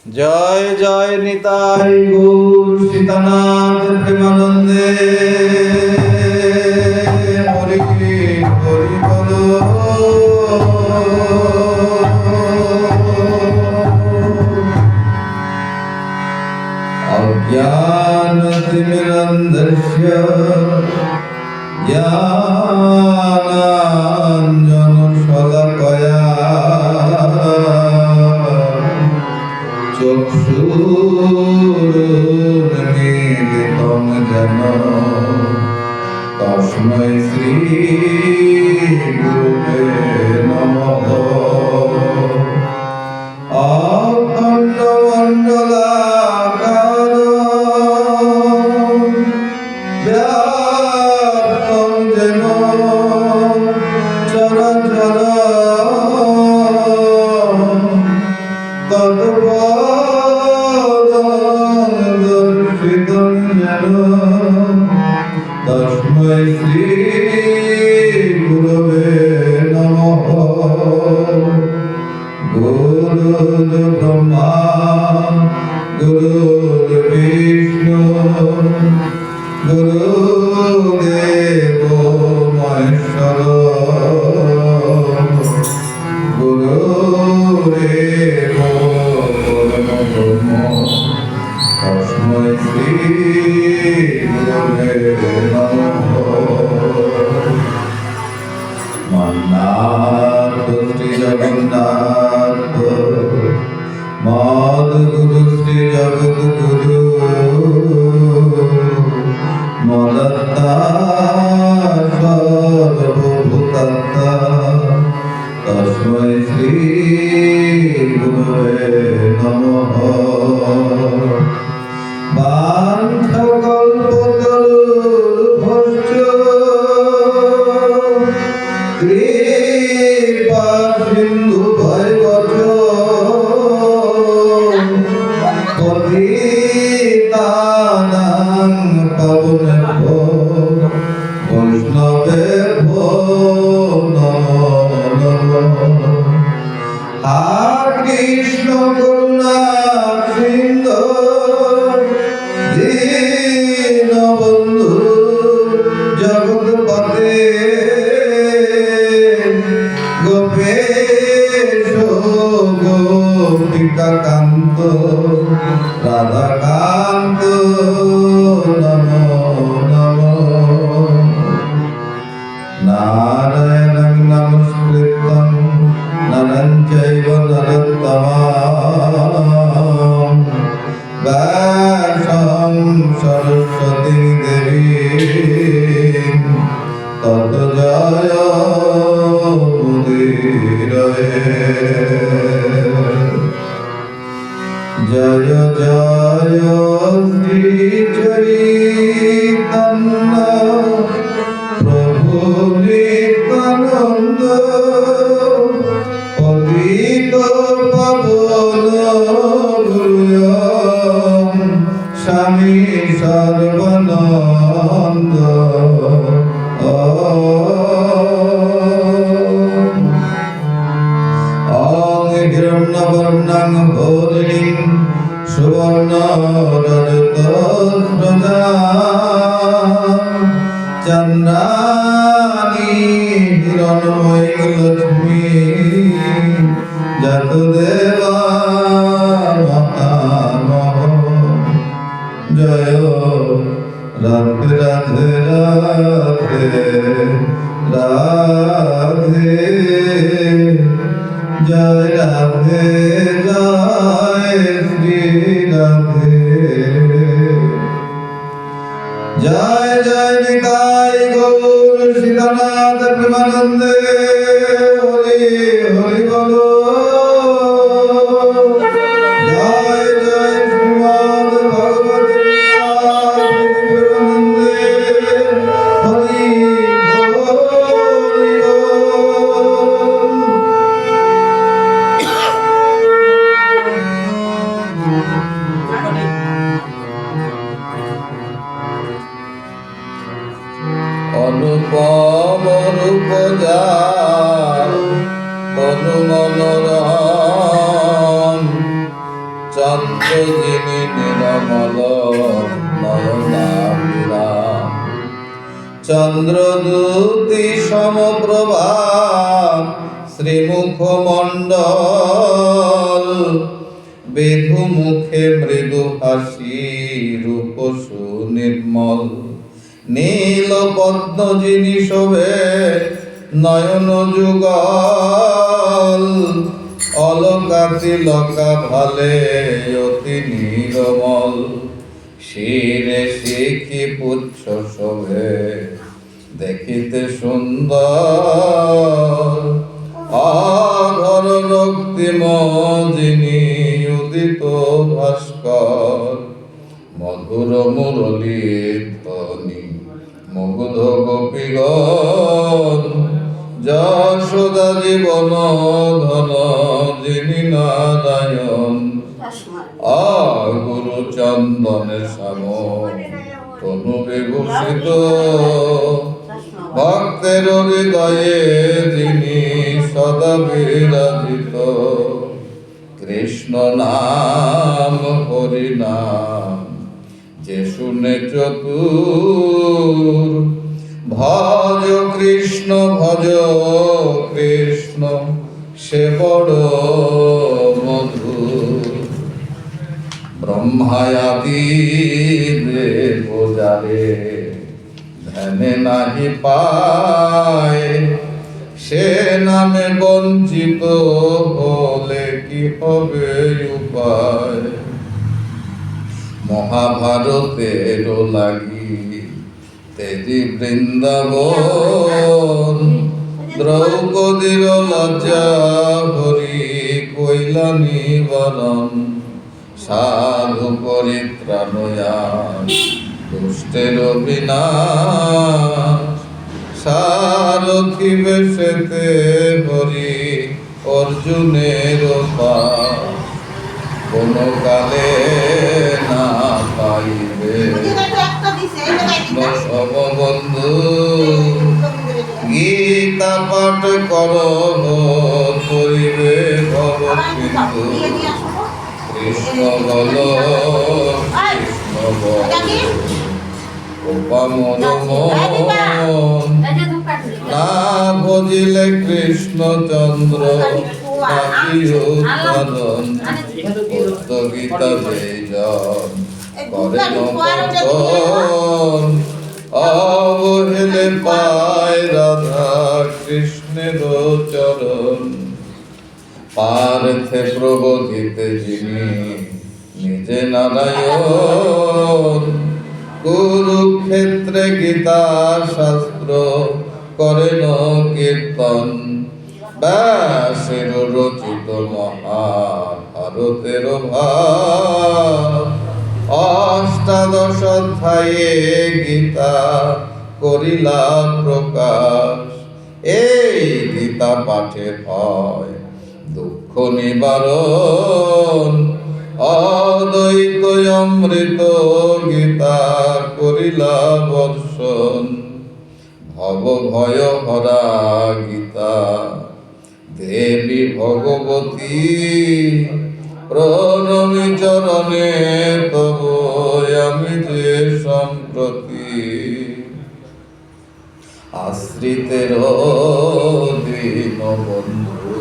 জয় জয় নিতাই গৌর সীতানাথ প্রেমানন্দে হরি হরি বলো। অজ্ঞানতিমিরন্ধস্য জ্ঞানাঞ্জনশলাকয়া চক্ষুরুন্মীলিতং যেন তস্मै শ্রী গুরুবে নমঃ। অখণ্ডমণ্ডলাকারং ব্যাপ্তং যেন চরাচর তৎপদং দর্শিতং যেন তস্मै শ্রী গুরবে নমঃ। গুরুর্ব্রহ্মা গুরুর্বিষ্ণু গুরুদেবো মহেশ্বর গুরুরেবো পরমব্রহ্ম তস্मै শ্রী গুরবে নমঃ। মন্নাথ শ্রী জগন্নাথ মদ্গুরু শ্রী জগদ্গুরু মদত্তা সর্বভূতাত্মা তস্मै শ্রী গুরবে নমঃ। বাঞ্ছাকল্পতরুভ্যশ্চ কৃপা সিন্ধুভৈবচ পতিতানাং পাবনেভ্যো বৈষ্ণবেভ্যো নমো নমঃ। কৃষ্ণ করুণা সিন্ধু দীনবন্ধু জগৎপতে গোপেশ গোপিকাকান্ত রাধাকান্ত নমো নমঃ। নারায়ণং নমস্কৃত্যং নরং চৈব নরোত্তমং ব্যাসং সরস্বতীং দেবীং ততো জয়মুদীরয়ে। জয় জয় শ্রী চৈতন্য প্রভু নিত্যানন্দ পতিত পাবন গুরুয়ং স্বামী সর্বানন্দ। ওং হিরণ্যবর্ণং হরিণীং সুবর্ণরজতস্রজা চন্দ্রাণি হিরণ্ময়ী লক্ষ্মী যতদেবা মহামহ। জয় রাধে রাধে রাধে রাধে জয় রাধে জয় শ্রী রাধে। জয় জয় নিতাই গৌর সীতানাথ প্রেমানন্দে হরি হরি বলো। জয় জয় শ্রীমদ্ ভগবত প্রেমানন্দে হরি হরি অনুপম রূপ যা মাত্র যিনি নিরমল নয়নাভিরা, চন্দ্রদূতি সমপ্রভা শ্রীমুখমণ্ডল, বেধু মুখে মৃদু হাসি রূপ সুনির্মল, নীল পদ্ম যিনি শোভে নয়ন যুগল, অলকাতি লকা ভালে অতি নিরমল, শিরে শিখি পুচ্ছ শোভে দেখিতে সুন্দর, আঘর রক্তিম যিনি উদিত ভাস্কর, মধুর মুরলীর ধ্বনি মুগ্ধ গোপীগণ, যশোদা জীবন ধন যিনি নারায়ণ, গুরু চন্দনের শ্যাম তনু বিভূষিত, ভক্তের হৃদয়ে যিনি সদা বিরাজিত, কৃষ্ণ নাম হরি নাম যে শুনে চতুর, ভজ কৃষ্ণ সে বড় মধুর, ব্রহ্মায়াদি দেব যারে ধ্যানে নাহি পায়, সে নামে বঞ্চিত হলে কি হবে উপায়, মহাভারতের লাগি তেজি বৃন্দাবন, দ্রৌপদীর লজ্জা হরি কইলা নিবারণ, সাধু পরিত্রাণয়ান দুষ্টের বিনাশ, সারথি বেশেতে হরি অর্জুনের পাশ, কোন কালে না পাইবে সমবন্ধু, গীতা পাঠ কর করিবে ভব সিন্ধু, কৃষ্ণ বল কৃষ্ণ বল গোপামন মন, না ভজিলে কৃষ্ণচন্দ্র গীতা বেজন করেন পতন, অবহেলে পায় রাধা কৃষ্ণের চরণ, পার্থে প্রবোধিতে যিনি নিজে নারায়ণ, কুরুক্ষেত্রে গীতা শাস্ত্র করেন কীর্তন, ব্যাসের রচিত মহাভারতের ভাব, অষ্টাদশ অধ্যায়ে গীতা করিলা প্রকাশ, এই গীতা পাঠে হয় দুঃখ নিবারণ, অদ্বৈত অমৃত গীতা করিলা বর্ষণ, ভব ভয় হরা গীতা দেবী ভগবতী, প্রণমী চরণে তব আমি যে সম্প্রতি, আশ্রিতের দীন বন্ধু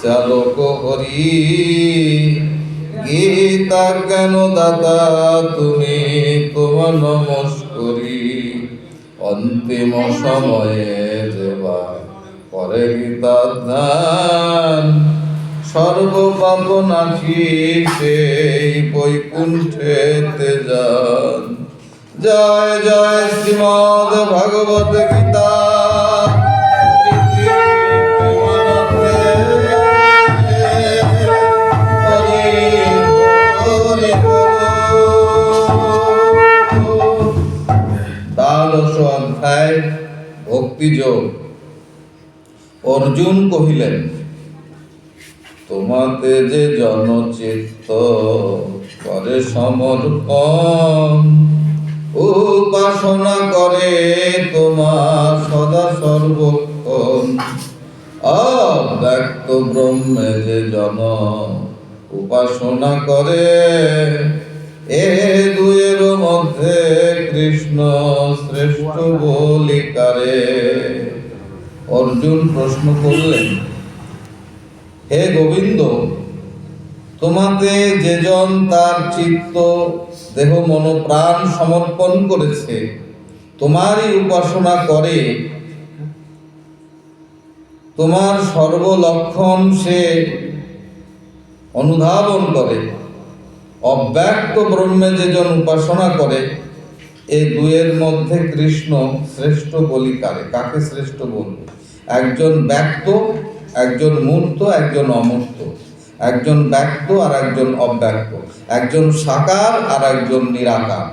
চালক হরি, গীতা জ্ঞান দাতা তুমি তোমার নমস্করি, অন্তিম সময়ে দেবা করে গীতা ধ্যান, সর্বপাপ নাশী সেই বৈকুণ্ঠেতে যান, জয় জয় শ্রীমদ ভাগবত গীতা। দ্বাদশ অধ্যায় ভক্তিযোগ। অর্জুন কহিলেন, তোমাতে যে জনচিত্ত করে সমর্পণ, উপাসনা করে তোমার সদা সর্বক্ষণ, অব্যক্ত ব্রহ্মে যে জন উপাসনা করে। এ দুয়ের মধ্যে কৃষ্ণ শ্রেষ্ঠ বলিকারে। অর্জুন প্রশ্ন করলেন, হে গোবিন্দ, তোমাতে যেজন তার চিত্ত দেহ মন প্রাণ সমর্পণ করেছে, তোমারই উপাসনা করে, তোমার সর্বলক্ষণ সে অনুধাবন করে, অব্যক্ত ব্রহ্মে যেজন উপাসনা করে, এই দুয়ের মধ্যে কৃষ্ণ শ্রেষ্ঠ বলিকারে। কাকে শ্রেষ্ঠ বলব? একজন ব্যক্ত, একজন মূর্ত, একজন অমূর্ত, একজন ব্যক্ত আর একজন অব্যক্ত, একজন সাকার আর একজন নিরাকার।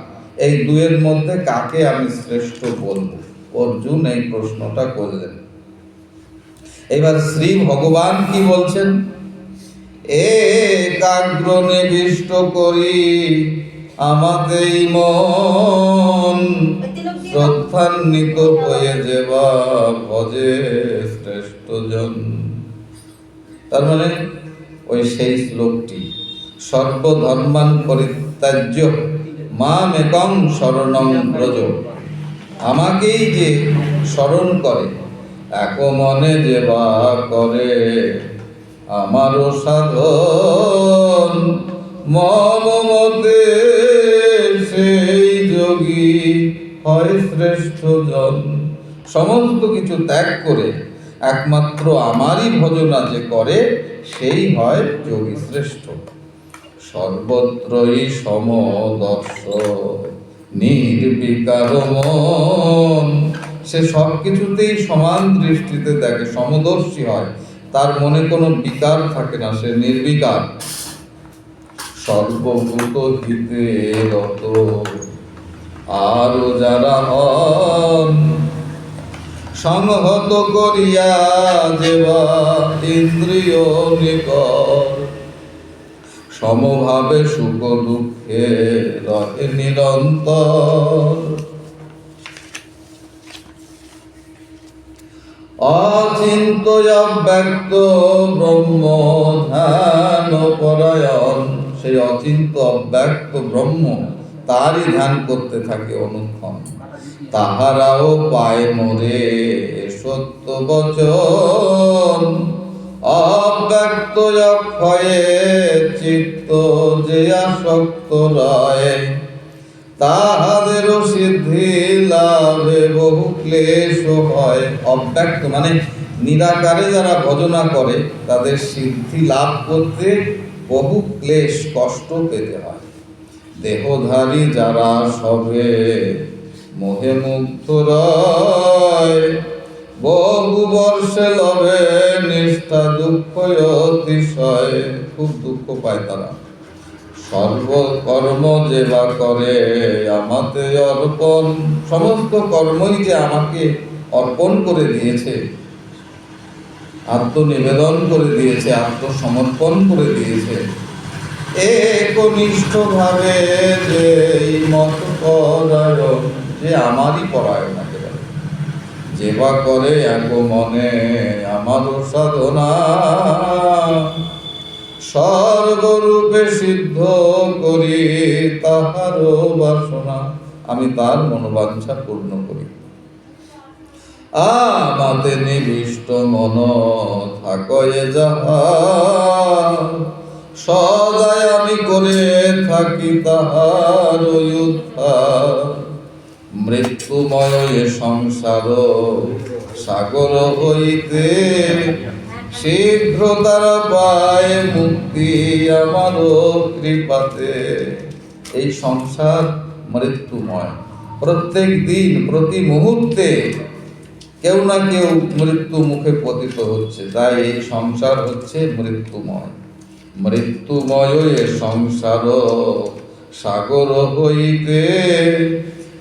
এই দুয়ের মধ্যে কাকে আমি শ্রেষ্ঠ বলব? অর্জুন এই প্রশ্নটা করলেন। এবার শ্রী ভগবান কি বলছেন? একাগ্র নিবিষ্ট করি আমাতেই মন, শ্রদ্ধান্বিত হয়ে যেবা ভজে শ্রেষ্ঠ জন। তার মানে ওই সেই শ্লোকটি, সর্বধর্মান পরিত্যাজ্য মামেকং শরণং ব্রজ। আমাকেই যে স্মরণ করে, এক মনে যেবা করে আমারও সাধন, মম মতে সেই যোগী হয় শ্রেষ্ঠ জন। সমস্ত কিছু ত্যাগ করে একমাত্র আমারই ভজনা যে করে, সেই হয় যোগী শ্রেষ্ঠ। সর্বত্রই সমদর্শ নির্বিকার মন। সে সব কিছুতেই সমান দৃষ্টিতে দেখে, সমদর্শী হয়, তার মনে কোনো বিকার থাকে না, সে নির্বিকার। সর্বভূত হিতে রত আরো যারা হন, সংহত করিয়া যেবা ইন্দ্রিয় নিকর, সমভাবে সুখ দুঃখে রহে নিরন্তর। অচিন্ত অব্যক্ত ব্রহ্ম ধ্যান পরায়ণ। সেই অচিন্ত অব্যক্ত ব্রহ্ম, তারই ধ্যান করতে থাকে অনুক্ষণ। তাহারাও পায় মোরে সত্য বচন, অব্যক্ত অক্ষয়ে চিত্ত যে আসক্ত রয়, তাহাদেরও সিদ্ধি লাভে বহু ক্লেশ হয়। অব্যক্ত মানে নিরাকারে যারা ভজনা করে, তাদের সিদ্ধি লাভ করতে বহু ক্লেশ, কষ্ট পেতে হয়। দেহধারী যারা সবে মোহে মুগ্ধ রয়, বহু বর্ষে লবে নিষ্ঠা দুঃখ অতিশয়। খুব দুঃখ পায় তারা। সর্বকর্ম যে বা করে আমাতে অর্পণ। সমস্ত কর্মই যে আমাকে অর্পণ করে দিয়েছে, আত্মনিবেদন করে দিয়েছে, আত্মসমর্পণ করে দিয়েছে। একনিষ্ঠ ভাবে যে মত পরায়ণ, যে আমারই পরায়ণ একেবারে, যে বা করে এক মনে আমারও সাধনা, সর্বরূপে সিদ্ধ করি তাহারও বাসনা। আমি তার মনোবাঞ্ছা পূর্ণ করি। আমাতে নিবিষ্ট মন থাকয়ে যাহা, সদায় আমি করে থাকি তাহার উদ্ধার। মৃত্যুময় এ সংসার সাগর হইতে, শীঘ্র তারা পায় মুক্তি আমারও কৃপাতে। এই সংসার মৃত্যুময়। প্রত্যেক দিন প্রতি মুহূর্তে কেউ না কেউ মৃত্যু মুখে পতিত হচ্ছে, তাই এই সংসার হচ্ছে মৃত্যুময়। মৃত্যুময় এ সংসার সাগর হইতে,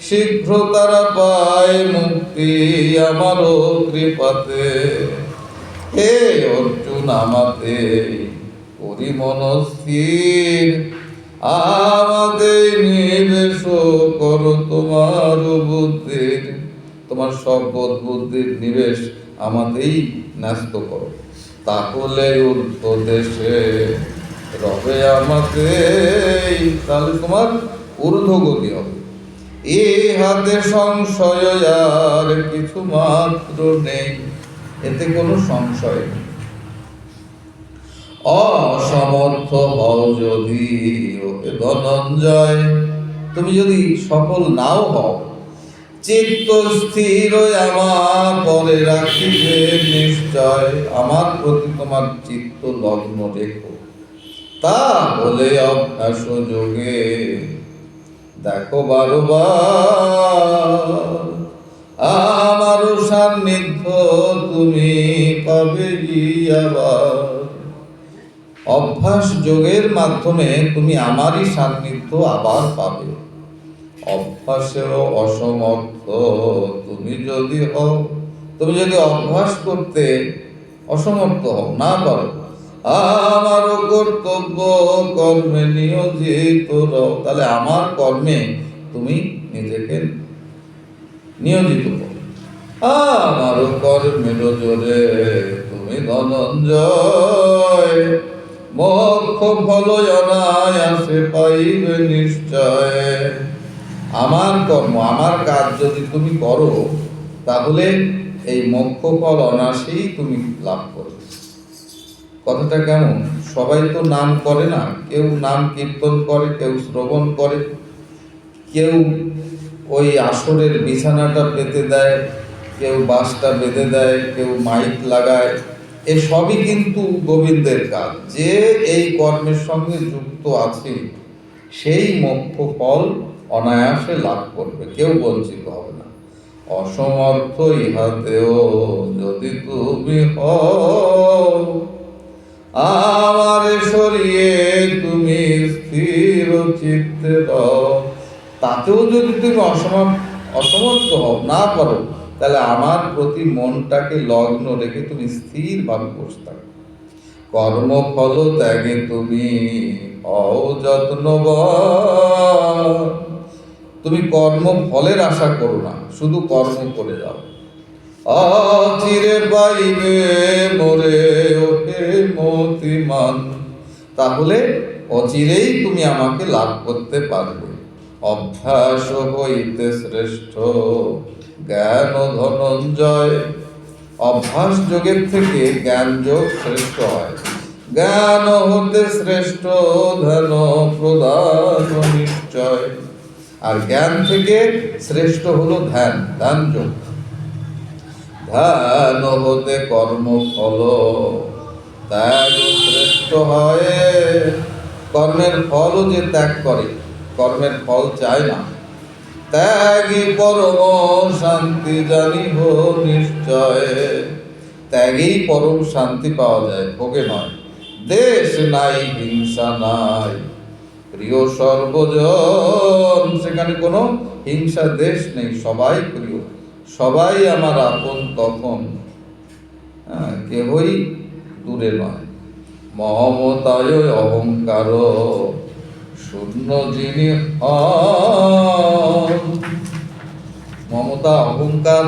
শীঘ্র তারা পায় মুক্তি আমারও কৃপাতে। হে অর্জুন, আমাতে করি মন স্থির, আমাদের নিবেশ করো তোমার বুদ্ধির। তোমার সব বোধ বুদ্ধির নিবেশ আমাতেই ন্যস্ত করো, তাহলে ঊর্ধ্ব দেশে রবে আমাকে, তাহলে তোমার ঊর্ধ্বগতি হবে। এ হাতে সংশয় আর কিছু মাত্র নেই, এতে কোনো সংশয় নেই। অসমর্থ হও যদি ওকে ধনঞ্জয়, তুমি যদি সফল নাও হও, চিত্ত স্থির আমার পরে রাখিবে নিশ্চয়, আমার প্রতি তোমার চিত্ত লগ্ন রেখো। তা বলে অভ্যাস যোগে দেখো বারবার, আমার সান্নিধ্য তুমি পাবে আবার। অভ্যাস যোগের মাধ্যমে তুমি আমারই সান্নিধ্য আবার পাবে। অভ্যাসেও অসমর্থ তুমি যদি হও, তুমি যদি অভ্যাস করতে অসমর্থ হও, না পারো, আমারও কর্তব্য কর্মে নিয়োজিত রও, তাহলে আমার কর্মে তুমি নিজেকে নিয়োজিত করো। আমারও কর্মের জোরে তুমি ধনঞ্জয়, মোক্ষ ফল অনায়াসে পাইবে নিশ্চয়। আমার কর্ম, আমার কাজ যদি তুমি করো, তাহলে এই মোক্ষ ফল অনায়াসেই তুমি লাভ করবে। কথাটা কেমন? সবাই তো নাম করে না, কেউ নাম কীর্তন করে, কেউ শ্রবণ করে, কেউ ওই আসরের বিছানাটা পেতে দেয়, কেউ বাঁশটা বেঁধে দেয়, কেউ মাইক লাগায়। এসবই কিন্তু গোবিন্দের কাজ। যে এই কর্মের সঙ্গে যুক্ত আছে সেই মোক্ষ ফল অনায়াসে লাভ করবে, কেউ বঞ্চিত হবে না। অসমর্থ ইহাতেও যদি তুমি হও, আমারে সরিয়ে তুমি স্থির চিত্তে রও, তাতেও যদি তুমি অসমর্থ হও, না পারো, তাহলে আমার প্রতি মনটাকে লগ্ন রেখে তুমি স্থিরভাবে বসে থাকো। কর্মফল ত্যাগে তুমি হও যত্নবান, তুমি কর্মফলের আশা করো না, শুধু কর্ম করে যাও। অচিরে পাইবে মোরে ওহে মতিমান, তাহলে অচিরেই তুমি আমাকে লাভ করতে পারবে। অভ্যাস হইতে শ্রেষ্ঠ জ্ঞান ধনঞ্জয়, অভ্যাস যোগের থেকে জ্ঞান যোগ শ্রেষ্ঠ হয়। জ্ঞান হতে শ্রেষ্ঠ ধ্যান প্রদান নিশ্চয়, আর জ্ঞান থেকে শ্রেষ্ঠ হলো ধ্যান, ধ্যান যোগ। ধ্যান হতে কর্মফল ত্যাগ শ্রেষ্ঠ হয়, কর্মের ফলও যে ত্যাগ করে, কর্মের ফল চায় না, ত্যাগী পরম শান্তি জানিব নিশ্চয়। ত্যাগেই পরম শান্তি পাওয়া যায়, ভোগে নয়। দেশ নাই হিংসা নাই প্রিয় সর্বজন, সেখানে কোনো হিংসা দেশ নেই, সবাই প্রিয়, সবাই আমার আপন তখন, কেহই দূরে নয়। মমতায় অহংকার শূন্য যিনি হন, মমতা অহংকার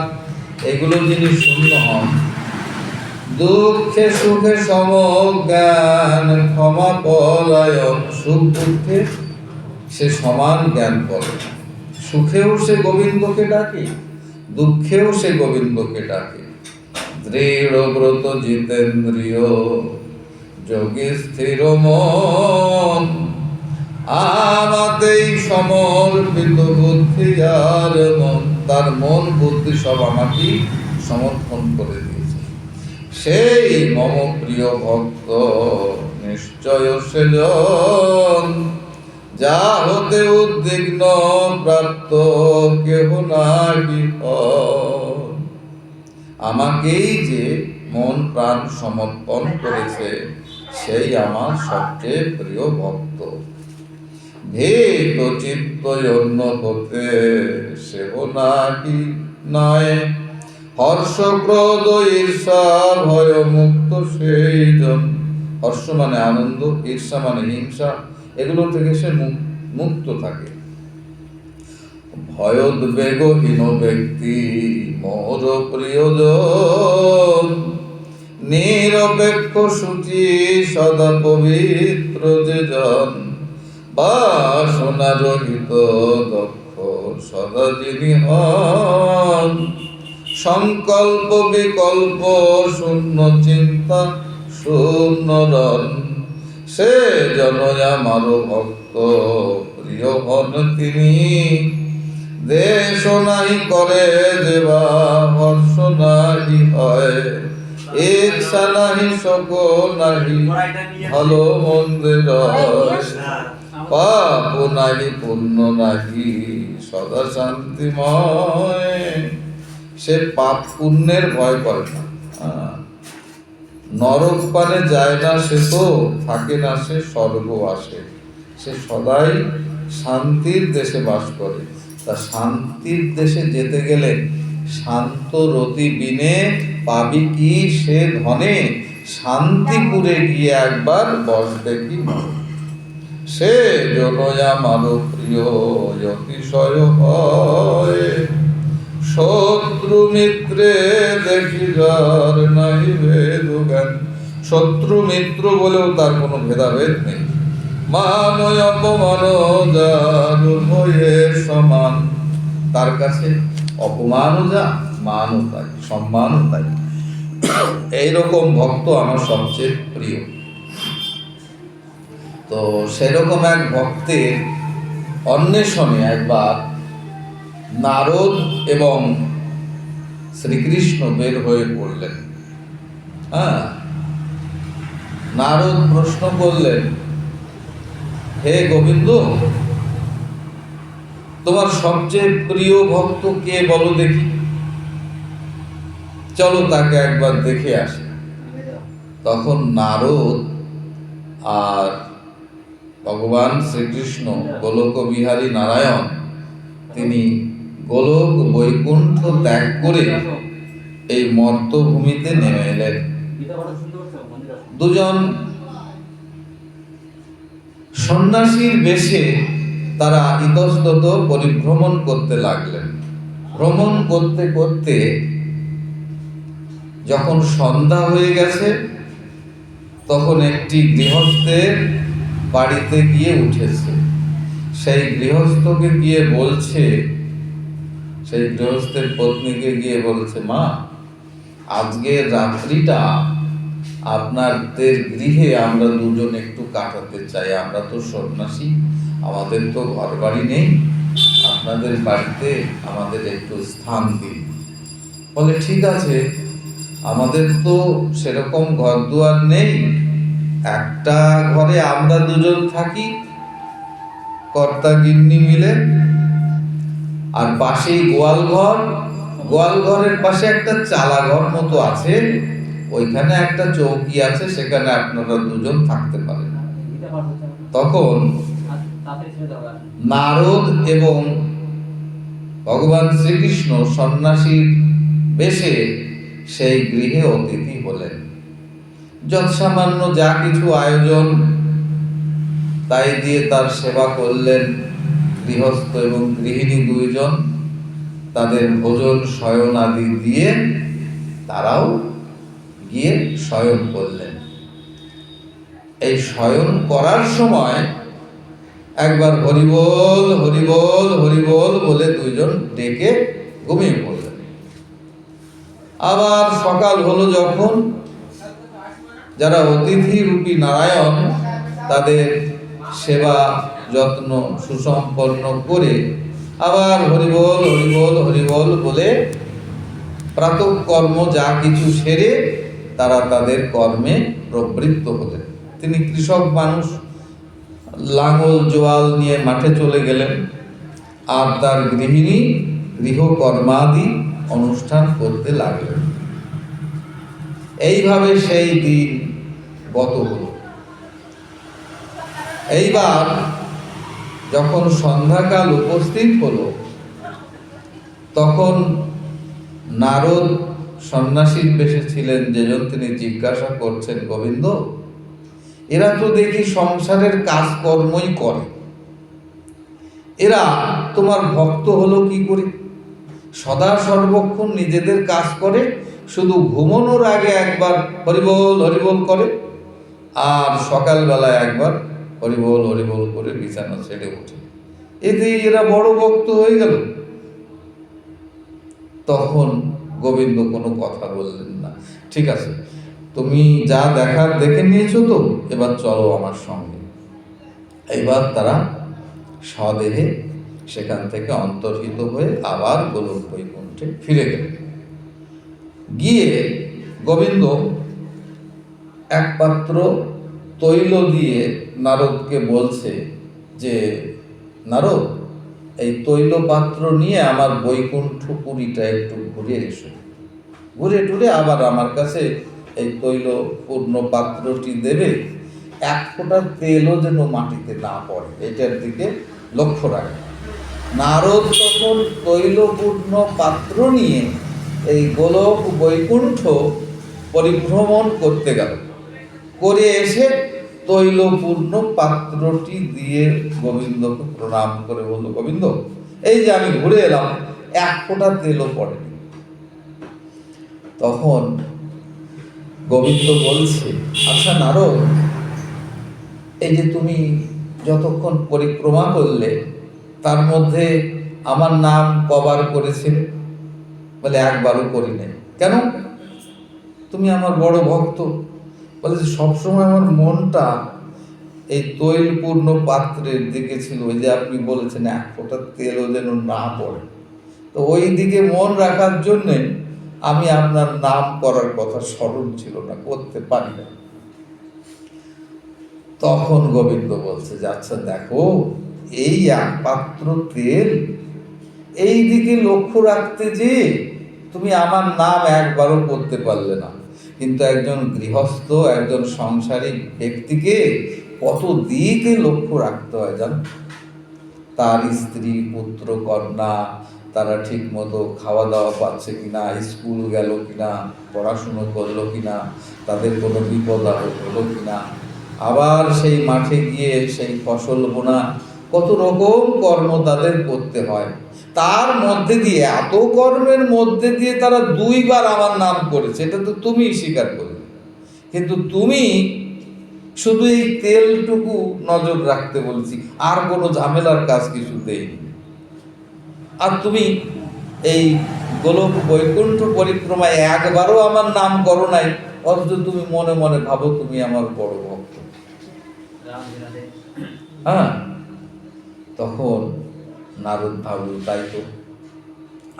এগুলো যিনি শূন্য হন, দুঃখে সুখে সমজ্ঞান ক্ষমা পরায়ণ, সুখ দুঃখে সে সমান জ্ঞান করে, সুখেও সে গোবিন্দকে ডাকে, দুঃখেও সে গোবিন্দকে ডাকে। দৃঢ় ব্রত জিতেন্দ্রিয় যোগী স্থির মন, আমাতেই সমর্পিত বুদ্ধি আর মন, তার মন বুদ্ধি সব আমাকেই সমর্পণ করে দিয়েছে। সেই মম প্রিয় ভক্ত নিশ্চয় সেজন, যা হতে উদ্বিগ্ন প্রাপ্ত কেহ নাহি হন। আমাকেই যে মন প্রাণ সমর্পণ করেছে সেই আমার সবচেয়ে প্রিয় ভক্ত। ভীত চিত্ত অন্য হতে সেহ নাহি নয়, হর্ষ ক্রোধ ঈর্ষা ভয় মুক্ত সেই জন। হর্ষ মানে আনন্দ, ঈর্ষা মানে হিংসা, এগুলো থেকে সে মুক্ত থাকে। ভয়োদ্বেগহীন ব্যক্তি মোর প্রিয়জন, নিরপেক্ষ শুচি সদা পবিত্র যে জন, বাসনা রহিত দক্ষ সদা যিনি হন, সংকল্প বিকল্প শূন্য চিন্তা শূন্য রন, সে জনই আমার ভক্ত প্রিয় হন তিনি। দেশ নাই করে দেবা হর্ষ নাহি হয়, ইচ্ছা নাহি শোক নাহি ভালো মন্দের রয়, পাপ নাহি পুণ্য নাহি সদা শান্তিময়। সে পাপ পুণ্যের ভয় করে না, নরক পানে যায় না সে, তো থাকে না সে স্বর্গ আসে, সে সদাই শান্তির দেশে বাস করে। তা শান্তির দেশে যেতে গেলে শান্ত রতি বিনে পাবি কি সে ধনে, শান্তিপুরে গিয়ে একবার বসবে কি মনে। সে জনই আমার প্রিয় অতিশয় হয়, শত্রু মিত্রে দেখি যার নাই ভেদ জ্ঞান। শত্রু মিত্র বলেও তার কোনো ভেদাভেদ নেই, মান অপমান যার উভয়ের সমান। তার কাছে অপমানও যা, মানও তাই, সম্মানও তাই। এইরকম ভক্ত আমার সবচেয়ে প্রিয়। তো সেরকম এক ভক্তের অন্বেষণে একবার নারদ এবং শ্রীকৃষ্ণ বের হয়ে পড়লেন। নারদ প্রশ্ন করলেন, হে গোবিন্দ, তোমার সবচেয়ে প্রিয় ভক্ত কে বলো দেখি, চলো তাকে একবার দেখে আসি। তখন নারদ আর ভগবান শ্রীকৃষ্ণ গোলক বিহারী নারায়ণ, তিনি গোলক বৈকুণ্ঠ ত্যাগ করে এই মর্তভূমিতে নেমে এলেন। দুজন সন্ন্যাসীর বেশে তারা ইতস্তত পরিভ্রমণ করতে লাগলেন। ভ্রমণ করতে করতে যখন সন্ধ্যা হয়ে গেছে, তখন একটি গৃহস্থের বাড়িতে গিয়ে উঠেছে। সেই গৃহস্থকে গিয়ে বলছে, সেই গৃহস্থের পত্নীকে গিয়ে বলছে, মা, আজকের রাত্রিটা আপনাদের গৃহে আমরা দুজন একটু কাটাতে চাই। আমরা তো সন্ন্যাসী, আমাদের তো ঘর বাড়ি নেই, আপনাদের বাড়িতে আমাদের একটু স্থান দিন। বলে, ঠিক আছে, আমাদের তো সেরকম ঘর দুয়ার নেই, একটা ঘরে আমরা দুজন থাকি, কর্তা গিন্নি মিলে, আর পাশেই গোয়াল ঘর, গোয়াল ঘরের পাশে একটা চালা ঘর মতো আছে, ওইখানে একটা চৌকি আছে, সেখানে আপনারা দুজন থাকতে পারেন। তখন নারদ এবং ভগবান শ্রীকৃষ্ণ সন্ন্যাসীর বেশে সেই গৃহে অতিথি হলেন। যৎসামান্য যা কিছু আয়োজন, তাই দিয়ে তার সেবা করলেন গৃহস্থ এবং গৃহিণী দুইজন। তাদের ভোজন শয়ন আদি দিয়ে তারাও গিয়ে শয়ন করলেন। এই শয়ন করার সময় একবার হরিবোল হরিবোল হরিবোল বলে দুইজন ডেকে ঘুমিয়ে পড়লেন। আবার সকাল হলো যখন, যারা অতিথি রূপী নারায়ণ তাদের সেবা যত্ন সুসম্পন্ন করে আবার হরিবোল হরিবোল হরিবোল বলে প্রাতঃকর্ম যা কিছু সেরে তারা তাদের কর্মে প্রবৃত্ত হলেন। তিনি কৃষক মানুষ, লাঙল জোয়াল নিয়ে মাঠে চলে গেলেন, আর তার গৃহিণী গৃহকর্মাদি অনুষ্ঠান করতে লাগলেন। এইভাবে সেই দিন গত হল। এইবার যখন সন্ধ্যাকাল উপস্থিত হলো, তখন নারদ সন্ন্যাসীর বেশে ছিলেন যেজন, তিনি জিজ্ঞাসা করছেন, গোবিন্দ, এরা তো দেখি সংসারের কাজকর্মই করে, এরা তোমার ভক্ত হলো কি করে? সদা সর্বক্ষণ নিজেদের কাজ করে, শুধু ঘুমানোর আগে একবার হরিবোল হরিবোল করে, আর সকালবেলায় একবার হরিবোল হরিবোল করে বিছানা ছেড়ে ওঠে। এতে এরা বড় ভক্ত হয়ে গেল। তখন গোবিন্দ কোনো কথা বললেন না। ঠিক আছে, তুমি যা দেখার দেখে নিয়েছো, তো এবার চলো আমার সঙ্গে। এবার তারা স্বদেহে সেখান থেকে অন্তর্হিত হয়ে আবার গোলক বৈকুণ্ঠে ফিরে গেল। গিয়ে গোবিন্দ এক পাত্র তৈল দিয়ে নারদকে বলছে যে, নারদ, এই তৈল পাত্র নিয়ে আমার বৈকুণ্ঠপুরীটা একটু ঘুরে এসো, ঘুরে টুরে আবার আমার কাছে এই তৈল পূর্ণ পাত্রটি দেবে, এক ফোঁটা তেলও যেন মাটিতে না পড়ে, এটার দিকে লক্ষ্য রাখে। নারদ তখন তৈলপূর্ণ পাত্র নিয়ে এই গোলক বৈকুণ্ঠ পরিভ্রমণ করতে গেল। করে এসে তৈলপূর্ণ পাত্রটি দিয়ে গোবিন্দকে প্রণাম করে বলল, গোবিন্দ, এই যে আমি ঘুরে এলাম, এক ফোঁটা তেলও পড়েনি। তখন গোবিন্দ বলছে, আচ্ছা নারদ, এই যে তুমি যতক্ষণ পরিক্রমা করলে তার মধ্যে আমার নাম কবার করেছিলে? বলে, একবারও করি নাই। কেন? তুমি আমার বড় ভক্ত। বলে যে সবসময় আমার মনটা এই তৈলপূর্ণ পাত্রের দিকে ছিল, ওই যে আপনি বলেছেন এক ফোঁটা তেলও যেন না পড়ে, তো ওই দিকে মন রাখার জন্যে আমি আপনার নাম করার কথা স্মরণ ছিল না, করতে পারি না। তখন গোবিন্দ বলছে যে, আচ্ছা দেখো, এই এক পাত্র তেল, এই দিকে লক্ষ্য রাখতে যে তুমি আমার নাম একবারও করতে পারলে না। কিন্তু একজন গৃহস্থ, একজন সংসারী ব্যক্তিকে কত দিকে লক্ষ্য রাখতে হয় জানো? তার স্ত্রী, পুত্র, কন্যা, তারা ঠিক মতো খাওয়া দাওয়া পাচ্ছে কিনা, স্কুল গেল কিনা, পড়াশুনো করলো কিনা, তাদের কোনো বিপদ হলো কিনা, আবার সেই মাঠে গিয়ে সেই ফসল বোনা, কত রকম কর্ম তাদের করতে হয়। তার মধ্যে দিয়ে, এত কর্মের মধ্যে দিয়ে তারা দুইবার আমার নাম করেছে, এটা তো তুমি স্বীকার করলে। কিন্তু তুমি শুধু এই তেলটুকু নজর রাখতে বলছি, আর কোনো ঝামেলার কাজ কিছু দেয়নি। আর তুমি এই গোলক বৈকুণ্ঠ পরিক্রমায় একবারও আমার নাম করো নাই, অথচ তুমি মনে মনে ভাবো তুমি আমার বড় ভক্ত। হ্যাঁ, তখন নারদ ভাবল, তাই তো,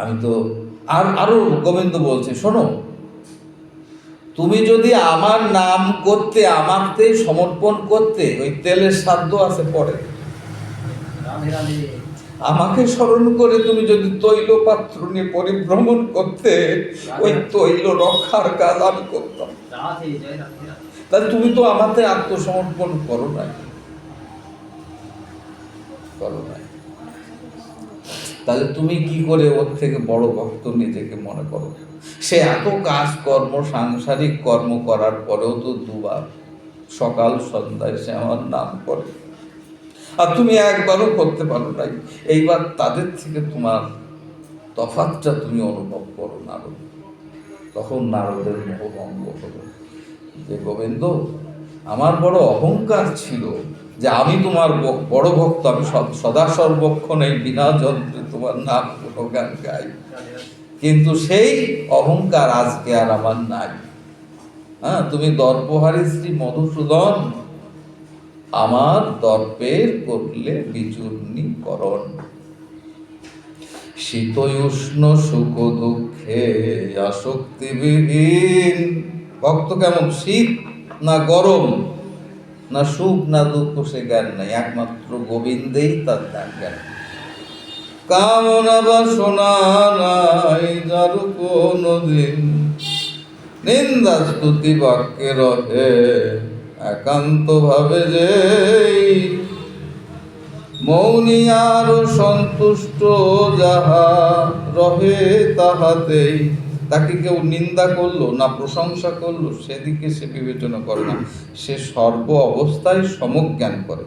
আমি তো আরো গোবিন্দ বলছে, শোনো, তুমি যদি আমার নাম করতে, আমাকে সমর্পণ করতে, ওই তেলের সাধ্য আছে পরে, আমাকে স্মরণ করে তুমি যদি তৈল পাত্র নিয়ে পরিভ্রমণ করতে, ওই তৈল রক্ষার কাজ আমি করতাম। তাহলে তুমি তো আমাকে আত্মসমর্পণ করো নাই, তাহলে তুমি কি করে ওর থেকে বড় ভক্ত নিজেকে মনে করো? সে এত কাজ কর্ম, সাংসারিক কর্ম করার পরেও তো দুবার সকাল সন্ধ্যায় সে আমার নাম করে, আর তুমি একবারও করতে পারো নাই। এইবার তাদের থেকে তোমার তফাৎটা তুমি অনুভব করো নারদ। তখন নারদের মোহভঙ্গ হলো যে, গোবিন্দ, আমার বড় অহংকার ছিল যে আমি তোমার বড় ভক্ত, আমি সদা সর্বক্ষণ এই বিনা যন্ত্রে তোমার নাম গুণগান গাই, কিন্তু সেই অহংকার আজকে আর আমার নাই। হ্যাঁ, তুমি দর্পহারী শ্রী মধুসূদন, আমার দর্পের করলে বিচূর্ণীকরণ। শীত উষ্ণ সুখ দুঃখে আসক্তিবিহীন। ভক্ত কেমন? শীত না গরম, না সুখ না দুঃখ, সে জ্ঞান নাই, একমাত্র গোবিন্দেই তার জ্ঞান। কামনা বাসনা নাই যার কোনদিন, নিন্দা স্তুতি বাক্যে রহে একান্ত ভাবে যে, মৌনী আর সন্তুষ্ট যাহা রহে তাহাতেই। তাকে কেউ নিন্দা করলো না প্রশংসা করলো, সেদিকে সে বিবেচনা করে না, সে সর্ব অবস্থায় সমজ্ঞান করে।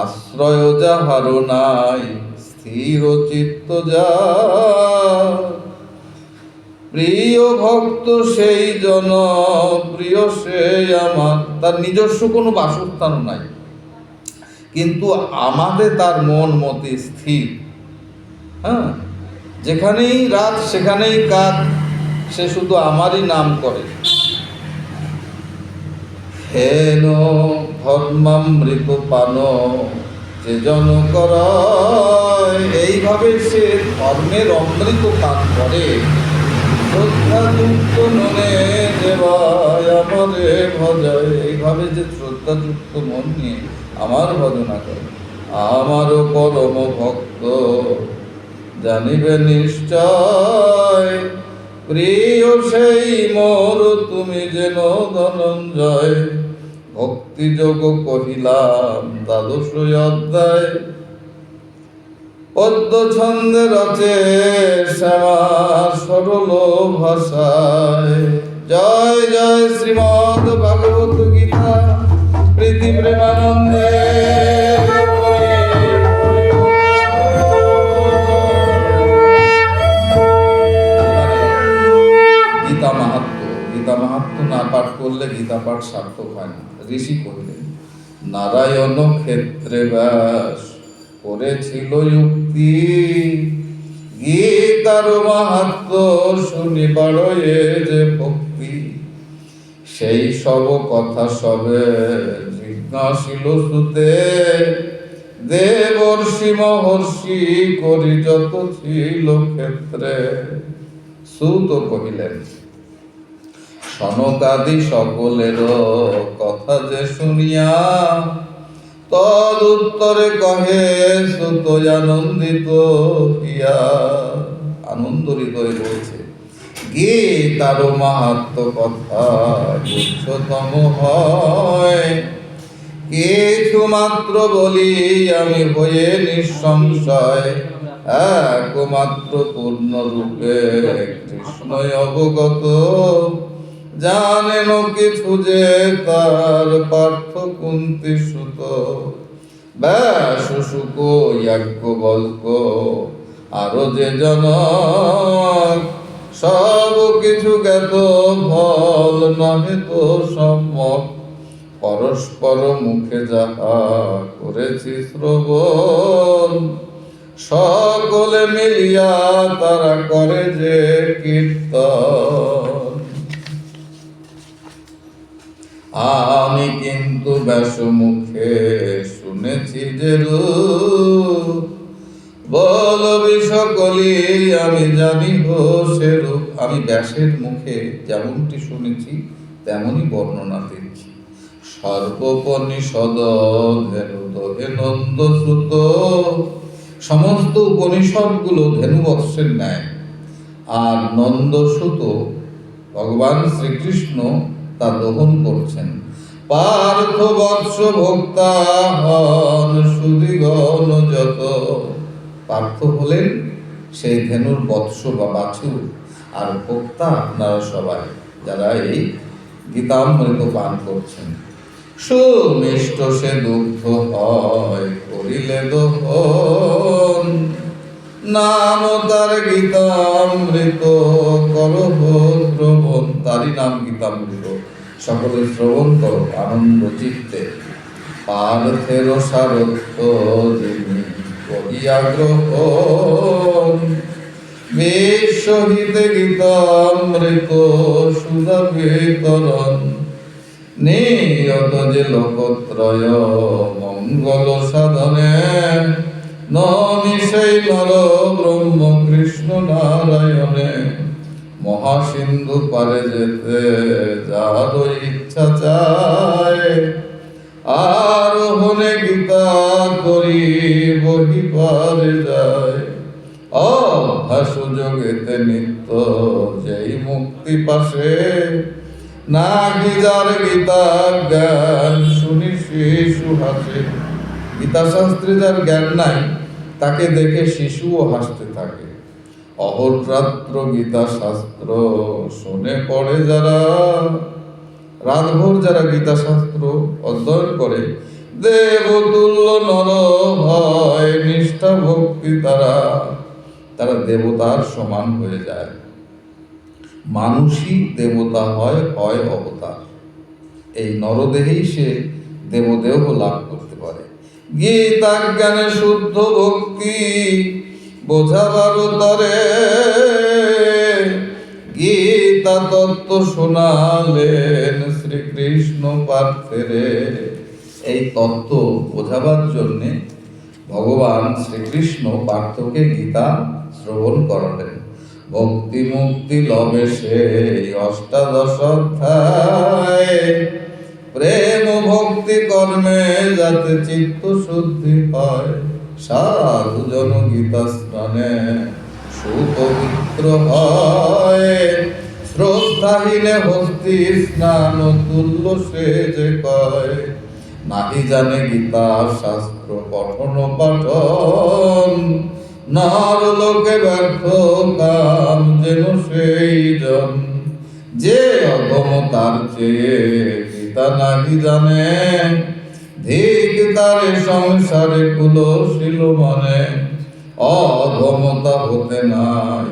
আশ্রয় যাহার নাই স্থির চিত্ত যা, প্রিয় ভক্ত সেই জন, প্রিয় সেই আমার। তার নিজস্ব কোনো বাসস্থান নাই, কিন্তু আমাদের তার মন মতে স্থির। হ্যাঁ, যেখানেই রাত সেখানেই কাজ, সে শুধু আমারই নাম করে। হেন ধর্মামৃত পান যে জন করয়, এইভাবে সে ধর্মের অমৃত পান করে। শ্রদ্ধাযুক্ত মনে দেবায় আমারে ভজায়, এইভাবে যে শ্রদ্ধাযুক্ত মন নিয়ে আমার ভজনা করে, আমারও পরম ভক্ত জানিবে নিশ্চয়। প্রিয় সেই মোর তুমি যেন ধনঞ্জয়। ভক্তি যোগ কহিলাম দ্বাদশ অধ্যায়। পদ্য ছন্দে রচে শ্যামা সরল ভাষায়। জয় জয় শ্রীমদ্ ভাগবত গীতা প্রীতি প্রেমানন্দে। গীতা মাহাত্ম্য, গীতা মাহাত্ম্য না পাঠ করলে গীতা পাঠ সার্থক হয় না। ঋষি কহিলেন, নারায়ণ ক্ষেত্রে ব্যাস করেছিল যুক্তি, গীতার মাহাত্ম্য শুনিবার এ যে ভক্তি। সেই সব কথা সবে জিজ্ঞাসিল সুতে, দেবর্ষি মহর্ষি করি যত ছিল ক্ষেত্রে। সুত কহিলেন, সনকাদি সকলের কথা যে শুনিয়া, তদ উত্তরে কহে সুত আনন্দিত হিয়া। আনন্দ হৃদয় বলছে, গীতার মাহাত্ম্য কথা উচ্চতম হয়। কিছু মাত্র বলি আমি হয়ে নিঃসংশয়, একমাত্র পূর্ণরূপে কৃষ্ণই অবগত। জানেন কিছু যে তার পার্থ কুন্তি সুত, ব্যাস শুক যাজ্ঞবল্ক আরো যে জনক। সব কিছু জ্ঞাত ফল নহে তো সম্যক, পরস্পর মুখে যাহা করেছি শ্রবণ। সকলে মিলিয়া তারা করে যে কীর্তন। আমি কিন্তু ব্যাস মুখে শুনেছি যে রূপ, বলবি সকলি আমি জানিব সেরূপ। আমি ব্যাসের মুখে যেমনটি শুনেছি তেমনই বর্ণনা দিচ্ছি। সর্বোপনিষদ ধেনু দহে নন্দ সুত, সমস্ত উপনিষদগুলো ধেনুবৎসের ন্যায়। আর নন্দসুত ভগবান শ্রীকৃষ্ণ তা দহন করছেন। পার্থ বৎস ভোক্তা হন সুদিগণ যত। পার্থ হলেন সেই ধেনুর বৎস বা বাছুর, আর ভোক্তা আপনারা সবাই যারা এই গীতামৃত পান করছেন। সুমিষ্ট সে দুগ্ধ হয় করিলে দহন, নাম তার গীতামৃত করহ শ্রবণ। তারই নাম গীতামৃত, সকলে শ্রবণ করো আনন্দ চিত্তে। পার্থের সারত্ব যিনি করিয়া গ্রহণ, বিশ্বহিতে গীতামৃত সুধা বিতরণ। নিয়ত যে লোকত্রয় মঙ্গল সাধনে, নমি সেই নর ব্রহ্ম কৃষ্ণ নারায়ণে। মহাসিন্ধু পারে যেতে যার ইচ্ছা চায়, আর হনে গীতা করি বহি পারে যায়। অভ্যাস যোগেতে নিত্য যেই মুক্তি পাশে, না কি যার গীতা জ্ঞান শুনি শিশু হাসে। গীতা শাস্ত্রে যার জ্ঞান নাই তাকে দেখে শিশুও হাসতে থাকে। অহোরাত্র গীতা শাস্ত্র শুনে পড়ে যারা, রাতভর যারা গীতা শাস্ত্র অধ্যয়ন করে, দেবতুল্য নর হয় নিষ্ঠা ভক্তি তারা, তারা দেবতার সমান হয়ে যায়। মানুষই দেবতা হয়, হয় অবতার। এই নরদেহেই সে দেবদেহ লাভ করতে পারে। গীতা জ্ঞানে শুদ্ধ ভক্তি বোঝাবার তরে গীতা তত্ত্ব শোনালেন শ্রীকৃষ্ণ পার্থেরে। এই তত্ত্ব বোঝাবার জন্যে ভগবান শ্রীকৃষ্ণ পার্থকে গীতা শ্রবণ করালেন। ভক্তি মুক্তি লবে সেই অষ্টাদশ অধ্যায়, প্রেম ভক্তি কর্মে যাতে চিত্ত শুদ্ধি হয়, সাধু জন গীতা স্নানে সুপবিত্র হয়। শ্রদ্ধাহীনে হস্তি স্নান তুল্য সে যে কয়, নাহি জানে গীতা শাস্ত্র পঠন পাঠন, নর লোকে ব্যর্থ কাম যেন সেই জন। যে অগম তার চেয়ে গীতা নাহি জানে, ধিক তারে সংসারে কুলশীল মানে। অধমতা হতে নাই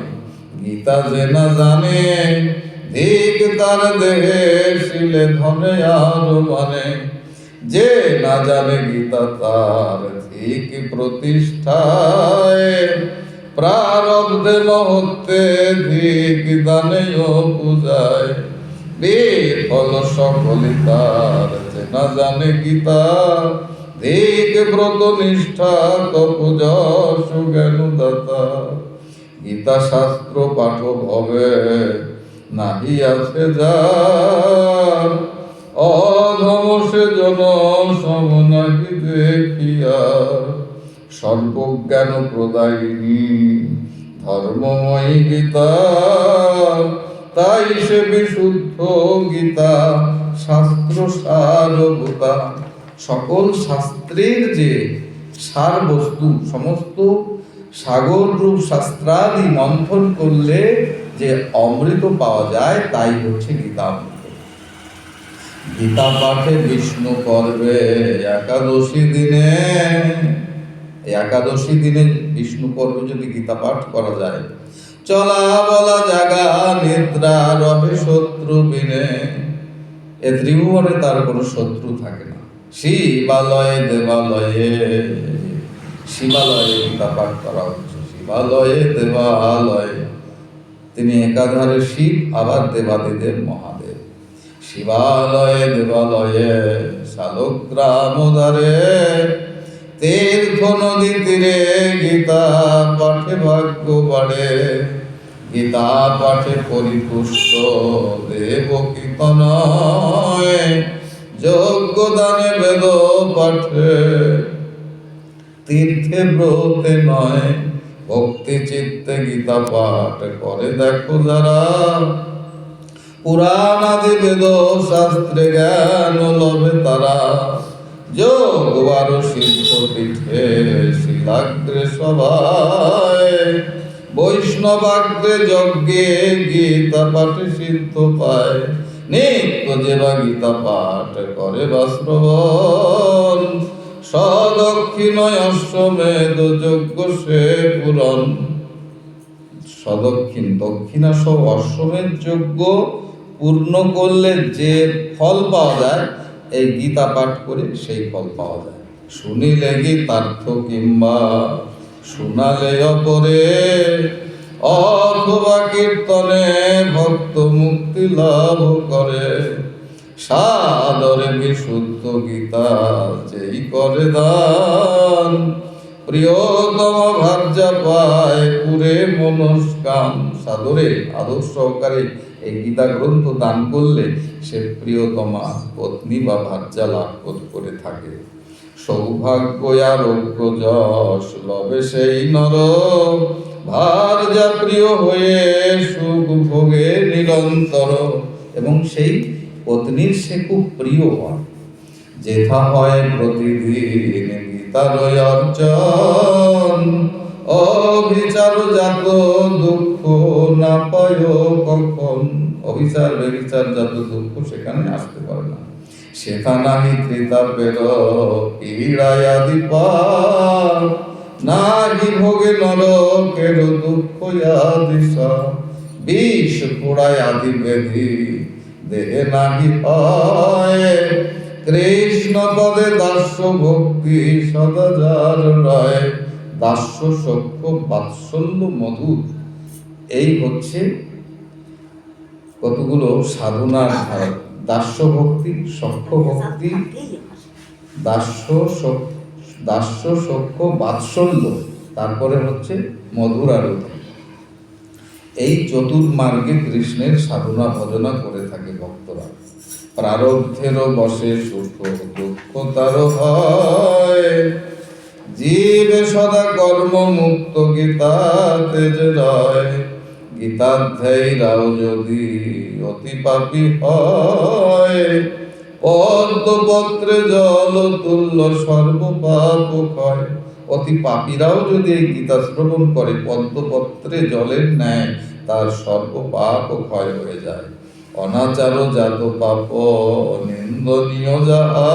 গীতা যে না জানে, ধিক তার দেহে শিলে ধনে আর মানে। যে না জানে গীতা তার ধিক প্রতিষ্ঠায়, প্রারব্ধে মহত্তে ধিক দানেও পূজায়। বিফল সকলি তার যে না জানে গীতা, ধিক ব্রত নিষ্ঠা তপ যশ জ্ঞান দাতা। গীতা শাস্ত্র পাঠ ভবে নাহি আছে যার, অধম সে জন সম নাহি দেখিয়া। সর্বজ্ঞান প্রদায়িনী ধর্মময়ী গীতা, তাই সে বিশুদ্ধ গীতা শাস্ত্র সারভূতা। সকল শাস্ত্রের যে সার বস্তু, সমস্ত সাগর রূপ শাস্ত্রাদি মন্থন করলে যে অমৃত পাওয়া যায়, তাই হচ্ছে গীতামৃত। গীতা পাঠে বিষ্ণু পর্বে একাদশী দিনে, একাদশী দিনে বিষ্ণু পর্বে যদি গীতা পাঠ করা যায়, চলা বলা জাগা নিদ্রা রবে শত্রু বিনে। এ ত্রিভুবনে তার কোনো শত্রু থাকে না। শিবালয়ে দেবালয়ে, শিবালয়ে গীতা পাঠ করা হচ্ছে, শিবালয়ে দেবালয়ে। তিনি একাধারে শিব আবার দেবাদিদেব মহাদেব। শিবালয়ে দেবালয়ে শালগ্রাম ধারে, তীর্থ নদী তীরে গীতা পাঠে ভাগ্য বাড়ে। গীতা পাঠে পরিপুষ্ট দেব কীর্তনয়, যজ্ঞ দানে বেদ পাঠে তীর্থে ব্রতে নয়। ভক্তি চিত্তে গীতা পাঠ করে দেখো যারা, পুরাণ আদি বেদ শাস্ত্রে জ্ঞান লবে তারা। যোগ বারো সিদ্ধ পীঠে শিলাগ্রে সভায়, বৈষ্ণবাগ্রে যজ্ঞে গীতা পাঠে সিদ্ধ পায়। নিত্য যেবা গীতা পাঠ করে বা শ্রবণ, সদক্ষিণয় অশ্বমেধ যজ্ঞ সে পূরণ। সদক্ষিণ দক্ষিণা সব অশ্বমেধ যজ্ঞ পূর্ণ করলে যে ফল পাওয়া যায়, এই গীতা পাঠ করে সেই ফল পাওয়া যায়। শুনিলে গীতার্থ কিংবা শোনালে অপরে, অথবা কীর্তনে ভক্ত মুক্তি লাভ করে। সাদরে বিশুদ্ধ গীতা যেই করে দান, প্রিয়তম ভার্যা পায় পুরে মনস্কাম। সাদরে আদর সহকারে এই গীতা গ্রন্থ দান করলে সে প্রিয়তমা পত্নী বা ভার্যা লাভ করে থাকে। সৌভাগ্য আরোগ্য যশ লবে সেই নর, ভার্যা প্রিয় হয়ে সুখ ভোগে নিরন্তর। এবং সেই পত্নীর সে খুব প্রিয় হয়। যেথা হয় প্রতিদিন গীতার অর্জন, অবিচার জাত দুঃখ না পায় কখন। অবিচার বেবিচার জাত দুঃখ সেখানে আসতে পারে না। সেথা নাহি ত্রিতাপের পীড়ায় আদি পাপ, নাহি ভোগে নরকের দুঃখ আদিশা। বিষ পোড়ায় আদি ব্যাধি দেহে নাহি হয়। কৃষ্ণ পদে দাস্য ভক্তি সদা যার রয়। দাস্য সখ্য বাৎসল্য মধুর, এই হচ্ছে কতগুলো সাধনার ধারা। দাস্য ভক্তি, সখ্য ভক্তি, দাস্য সখ্য বাৎসল্য, তারপরে হচ্ছে মধুর আরতি। এই চতুর্মার্গে কৃষ্ণের সাধনা ভজনা করে থাকে ভক্তরা। প্রারব্ধেরও বসে সুখ দুঃখ তার হয়। জীবে সদা কর্ম মুক্ত গীতাতে যে রয়। গীতাধ্যায়ীরাও যদি অতি পাপী হয়। পদ্মপত্রে জল তুল্য সর্ব পাপ ক্ষয়। অতি পাপীরাও যদি এই গীতা শ্রবণ করে পদ্মপত্রে জলের ন্যায়, তার সর্ব পাপ ক্ষয় হয়ে যায়। অনাচার জাত পাপ নিন্দনীয় যাহা।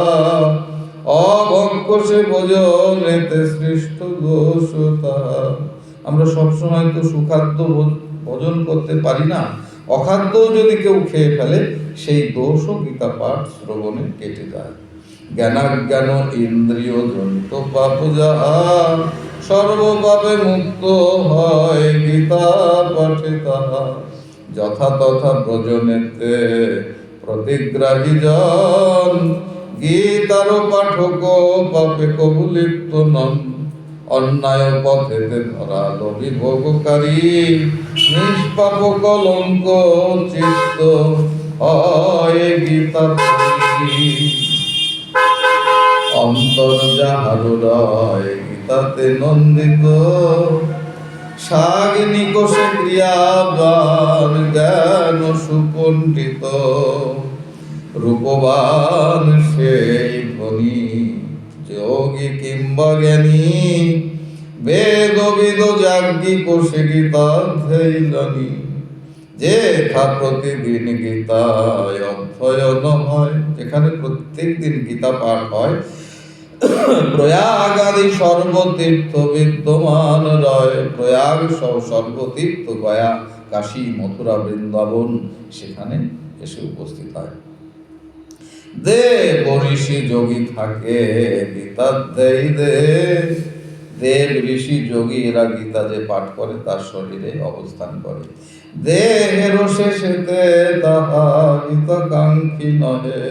অভক্ষ সে ভোজনেতে সৃষ্ট দোষ তাহা। আমরা সবসময় তো সুখাদ্য ভোজন করতে পারি না। অখাদ্য যদি কেউ খেয়ে ফেলে, সেই দোষও গীতা পাঠ শ্রবণে কেটে যায়। জ্ঞানাজ্ঞান ইন্দ্রিয় জনিত পাপ যাহা। সর্বপাপে মুক্ত হয় গীতা পাঠে তাহা। যথা তথা ব্রজনেতে প্রতিগ্রাহী জন। গীতার পাঠক পাপে কবু লিপ্ত নন। অন্যায় পথেতে ধরা লোভী ভোগকারী। নিষ্পাপ কলঙ্ক চিত্ত হয় গীতা পড়ি। অন্তর যাহার রয় গীতাতে নন্দিত। সাগিনী কোষে ক্রিয়াবান জ্ঞান সুপণ্ডিত। রূপবান সেই ধনী যোগী কিংবা জ্ঞানী। বেদবিদ যাজ্ঞী কোষে গীতাধ্যায়ী। যেথা প্রতিদিন গীতায় অধ্যয়ন হয়। যেখানে প্রত্যেক দিন গীতা পাঠ হয়। প্রয়াগ আদি সর্বতীর্থ বিদ্যমান রয়। প্রয়াগ সহ সর্বতীর্থ গয়া, কাশী, মথুরা, বৃন্দাবন সেখানে এসে উপস্থিত হয়। দেব ঋষি যোগী থাকে গীতাধ্যায়ী দেব। দেব ঋষি যোগী এরা গীতা যে পাঠ করে তার শরীরে অবস্থান করে। দেহের শেষেতে তাহা হিতকাঙ্ক্ষী নহে।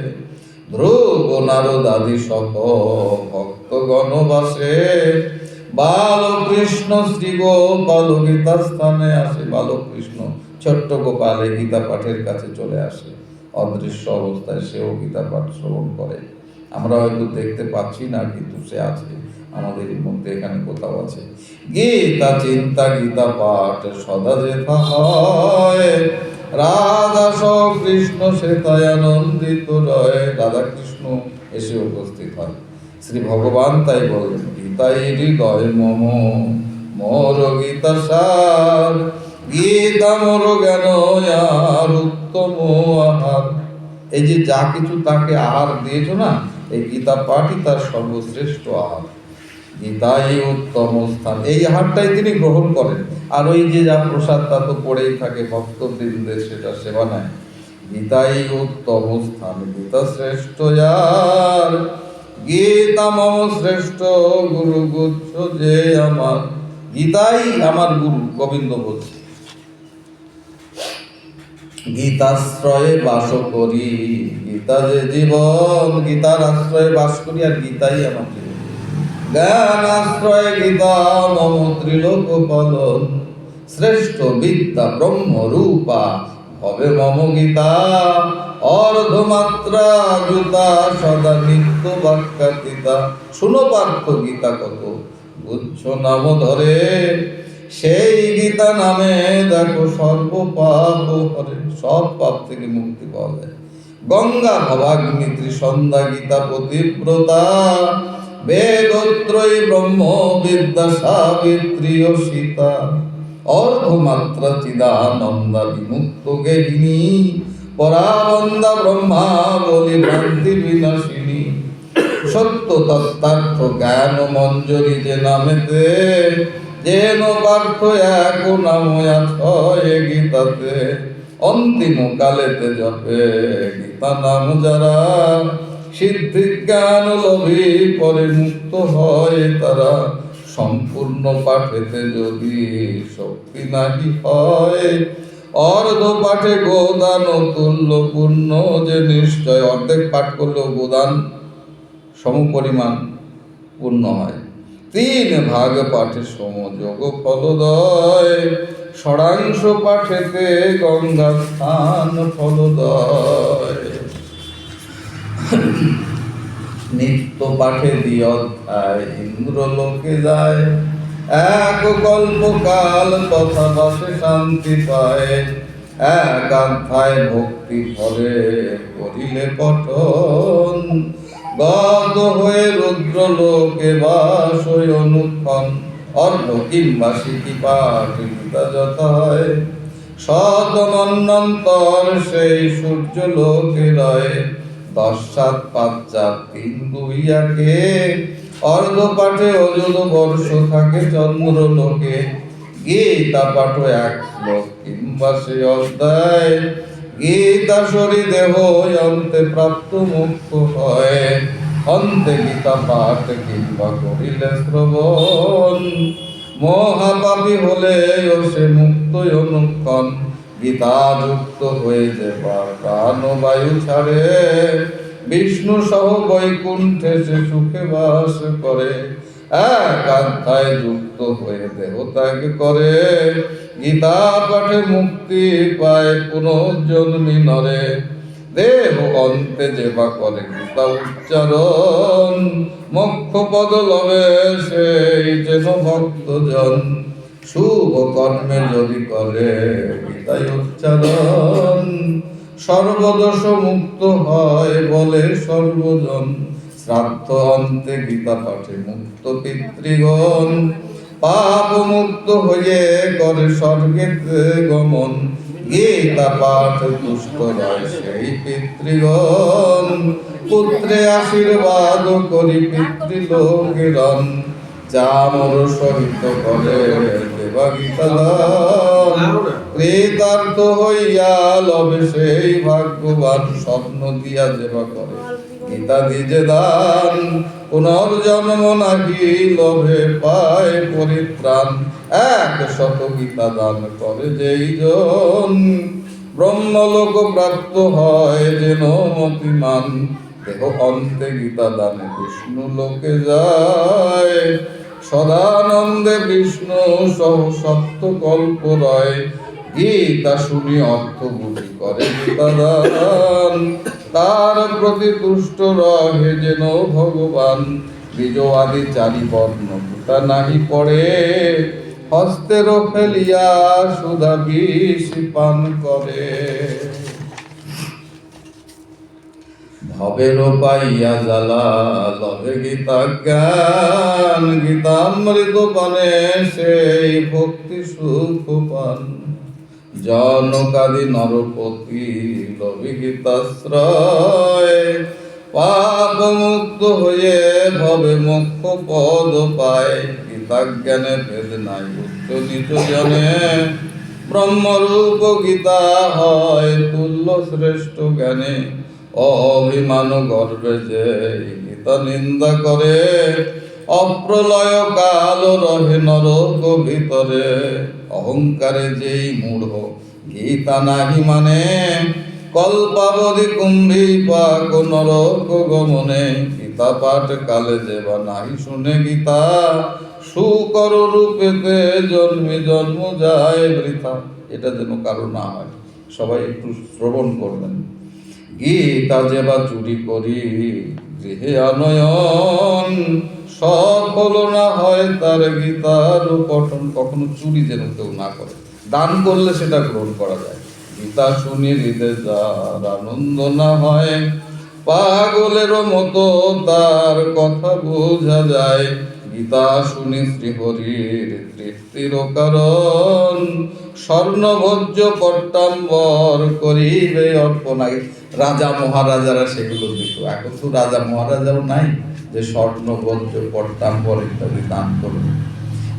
ধ্রুব নারদ আদি সহ ভক্তগণ বাসে। বালকৃষ্ণ শ্রী গোপাল গীতা স্থানে আসে। বালকৃষ্ণ ছোট্ট গোপাল এই গীতা পাঠের কাছে চলে আসে। অদৃশ্য অবস্থায় সেও গীতা পাঠ শ্রবণ করে। আমরা হয়তো দেখতে পাচ্ছি না, কিন্তু সে আছে আমাদের মধ্যে, এখানে কোথাও আছে। গীতা চিন্তা গীতা পাঠ সদা যেথা হয়। রাধা সহ কৃষ্ণ সেথায় আনন্দিত রয়। রাধা কৃষ্ণ এসে উপস্থিত হয়। শ্রী ভগবান তাই বলেন, গীতাই হৃদয় মম মোর গীতা সার। গীতা মোর জ্ঞান আর উত্তম আহার। এই যে যা কিছু তাকে আহার দিয়েছ না, এই গীতা পাঠই তার সর্বশ্রেষ্ঠ আহার। গীতাই উত্তম স্থান, এই আহারটাই তিনি গ্রহণ করেন। আর ওই যে যা প্রসাদ তা তো পড়েই থাকে, ভক্তবৃন্দের সেটা সেবা নেয়। গীতাই উত্তম স্থান, গীতা শ্রেষ্ঠ যার। গীতা মম শ্রেষ্ঠ গুরু গুচ্ছ যে আমার। গীতাই আমার গুরু, গোবিন্দ বলছে। গীতাশ্রয়ে বাস করি, গীতা যে জীবন। গীতার আশ্রয়ে বাস করি, আর গীতাই আমার জীবন। জ্ঞান আশ্রয় গীতা মম ত্রিলোক পালন। শ্রেষ্ঠ বিদ্যা ব্রহ্ম রূপা ভবে মম গীতা। অর্ধমাত্রা জুতা সদা নিত্য বাক্যাতীতা। শুনো পার্থ গীতা কত বুঝছ নাম ধরে। সেই গীতা নামে দেখো সর্ব পাপ হরে। সব পাপ থেকে মুক্তি পাওয়া যায়। গঙ্গা ভবাগ্নি ত্রিসন্ধ্যা গীতা পতিব্রতা। বেদত্রয়ী ব্রহ্ম বিদ্যা সাবিত্রী ও সীতা। অর্ধমাত্রা চিদানন্দা বিমুক্ত গেহিনী। পরাবন্দা ব্রহ্মা বলি ভ্রান্তি বিনাশিনী। সত্য তত্ত্বার্থ জ্ঞান মঞ্জরি যে নামেতে। যেন পার্থ এক নাময়া ছয় গীতাতে, অন্তিম কালেতে জপে গীতা নাম যারা, সিদ্ধি জ্ঞান লোভী পরে মুক্ত হয় তারা। সম্পূর্ণ পাঠেতে যদি শক্তি নাহি হয়, অর্ধ পাঠে গোদান তুল্য পূর্ণ যে নিশ্চয়। অর্ধেক পাঠ করলেও গোদান সমপরিমাণ পূর্ণ হয়। 3 ভাগ পাঠে সমযোগ ফলদয়, ষড়াংশ পাঠেতে গঙ্গা স্থান ফলদয়। নিত্য পাঠে 2 অধ্যায় ইন্দ্রলোকে যায়, এক কল্পকাল তথা বাসে শান্তি পায়। 1 অধ্যায় ভক্তি ফলে করিলে পঠন, গত হয়ে রুদ্রলোকে বাস হয়ে অনুক্ষণ। অর্ধ কিংবা সিকি পাঠ গীতা যথা হয়, শতমন্বন্তর সেই সূর্য লোকে রয়। 10 7 5 4 3 2 1, অর্ধ পাঠে অযুত বর্ষ থাকে চন্দ্র লোকে। গীতা পাঠ 1 শ্লোক কিংবা সে অধ্যায়, গীতা সরি দেহ অন্তে প্রাপ্ত মুক্ত হয়। অন্তে গীতা পাঠ কিংবা করিলে শ্রবণ, মহাপাপী হলে সে মুক্ত অনুক্ষণ। গীতা যুক্ত হয়ে যে প্রাণ বায়ু ছাড়ে, বিষ্ণু সহ বৈকুণ্ঠে সে সুখে বাস করে। 1 অধ্যায় যুক্ত হয়ে দেহ ত্যাগ করে, গীতা পাঠে মুক্তি পায় পুনর্জন্মি নরে। দেহ অন্তে যেবা করে গীতা উচ্চারণ, মোক্ষ পদ লবে সেই যেন ভক্তজন। শুভ কর্মে যদি করে গীতায় উচ্চারণ, সর্বদোষ মুক্ত হয় বলে সর্বজন। শ্রাদ্ধ অন্তে গীতা পাঠে মুক্ত পিতৃগণ, পাপ মুক্ত হয়ে করে স্বর্গেতে গমন। গীতা পাঠ তুষ্ট রয় সেই পিতৃগণ, পুত্রে আশীর্বাদ করি পিতৃলোকেরণ। চামর সহিত করে দেবা গীতা দান, কৃতার্থ হইয়া লবে সেই ভাগ্যবান। স্বপ্ন দিয়া দেবা করে গীতা দিজে দান, পুনর্জন্ম নাহি লভে পায় পরিত্রাণ। 100 গীতা দান করে যেই জন, ব্রহ্মলোক প্রাপ্ত হয় যেন মতিমান। দেহ অন্তে গীতা দানে বিষ্ণু লোকে যায়, সদানন্দে বিষ্ণু সহ সত্য কল্প রয়। গীতা শুনি অর্থ বুঝি করে গীতা দান, তার প্রতি তুষ্ট রহে যেন ভগবান। বীজ আদি 4 বর্ণ গীতা নাহি পড়ে, হস্তের ফেলিয়া সুধা বিষ পান করে। ভবের পাইয়া জ্বালা লভে গীতা জ্ঞান, গীতামৃত পানে সেই ভক্তি সুখ পান। জনকাদি নরপতি লভে গীতাশ্রয়, পাপ মুক্ত হয়ে ভবে মোক্ষ পদ পায়। গীতা জ্ঞানে ভেদ নাই উচ্চ নিচ জনে, ব্রহ্মরূপ গীতা হয় তুল্য শ্রেষ্ঠ জ্ঞানে। অভিমান গর্বে যে গীতা নিন্দা করে, অপ্রলয় কাল রহে নরক ভিতরে। অহংকারে যেই মূঢ় গীতা নাহি মানে, কল্পাবধি কুম্ভী পাক নরক গমনে। গীতা পাঠ কালে যেবা নাহি শুনে গীতা, সুকর রূপেতে জন্মে জন্ম যায় বৃথা। এটা যেন কারো না হয়, সবাই একটু শ্রবণ করবেন। গীতা যেবা চুরি করি গৃহে আনয়ন, সফল না হয় তার গীতার পঠন। কখনো চুরি যেন কেউ না করে, দান করলে সেটা গ্রহণ করা যায়। গীতা শুনি হৃদে যার আনন্দ না হয়, পাগলের মতো তার কথা বোঝা যায়। গীতা শুনি শ্রীহরির তৃপ্তির কারণ, স্বর্ণভোজ্য পট্টাম্বর করিবে অর্পণ। রাজা মহারাজারা সেগুলো দিত, এখন তো রাজা মহারাজাও নাই যে স্বর্ণভোজ্য পট্টাম্বর ইত্যাদি দান করবে।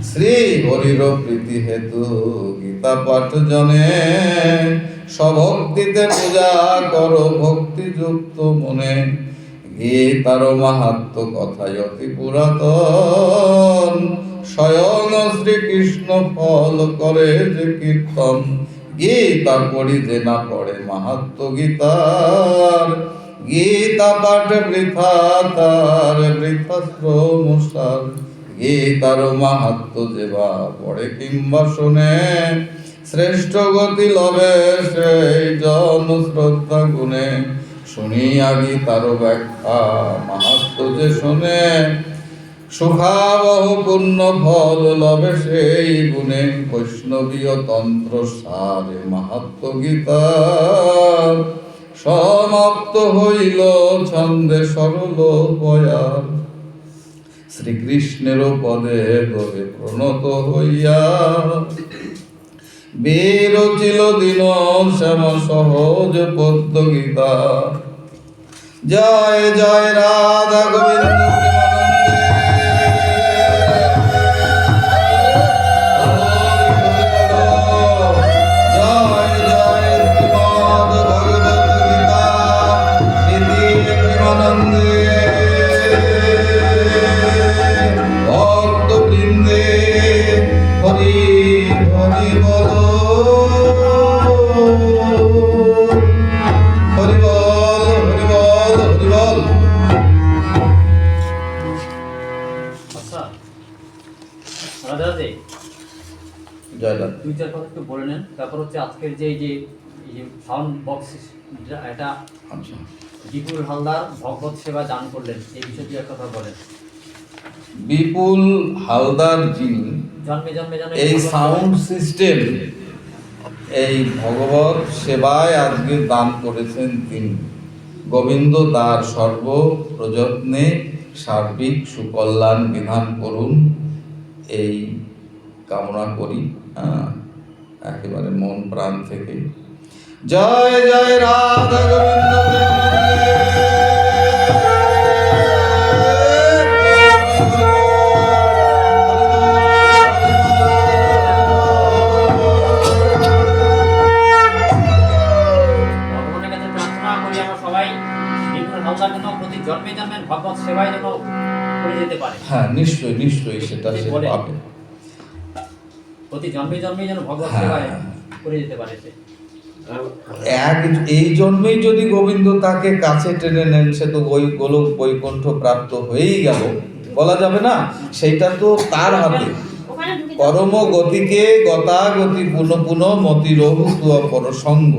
শ্রী হরির প্রীতি হেতু গীতা পাঠ জনে স্বভক্তিতে পূজা করো ভক্তিযুক্ত মনে। গীতার মাহাত্ম কথায় অতি পুরাতন, স্বয়ং শ্রীকৃষ্ণ ফল করে যে কীর্তন। গীতা পড়ি যে না পড়ে মাহাত্ম গীতার, গীতা পাঠ বৃথা তার বৃথা শ্রমসার। গীতার মাহাত্ম যে বা পড়ে কিংবা শুনে, শ্রেষ্ঠ গতি লবে সেই জন শ্রদ্ধা গুণে। শুনিয়া গীতার ব্যাখ্যা মাহাত্ম যে শুনে, সুখাবহ পূর্ণ ফল লবে সেই গুণে। বৈষ্ণবীয় তন্ত্র সারে মাহাত্ম গীতা, সমাপ্ত হইল ছন্দে সরল বয়ার। শ্রীকৃষ্ণের পদে গবে প্রণত হইয়া, বিরচিল দিন শ্যাম সহজ পদ্ম গীতা। জয় জয় রাধা গোবিন্দ দুই চার কথা একটু বলে নেন, তারপর হচ্ছে আজকের যে সাউন্ড বক্স এটা বিপুল হালদার ভগবত সেবা দান করলেন, এই বিষয়ে দুই এক কথা বলেন। বিপুল হালদার যিনি জন্মে জন্মে যেন এই সাউন্ড সিস্টেম, এই ভগবত সেবায় আজকে দান করেছেন তিনি। গোবিন্দ তার সর্ব প্রযত্নে সার্বিক সুকল্যাণ বিধান করুন, এই কামনা করি একেবারে মন প্রাণ থেকে। জয় জয় রাধা গোবিন্দ ভগবানের কাছে প্রার্থনা করি আমরা সবাই বিপুল হালদার যেন প্রতি জন্মে জন্মে ভগবত সেবায় যেন করে যেতে পারে। হ্যাঁ, নিশ্চয়ই নিশ্চয়ই সেটা সে পাবে। প্রতি জন্মে জন্মে যেন ভগবত সেবায় করে যেতে পারে সে। এই জন্মেই যদি গোবিন্দ তাকে কাছে টেনে নেন, সে তো ওই গোলক বৈকুণ্ঠ প্রাপ্ত হয়েই গেল, বলা যাবে না। সেইটা তো তার হাতে। পরম গতিকে গতাগতি পুনঃ পুনঃ মতি রঘু পরসঙ্গ।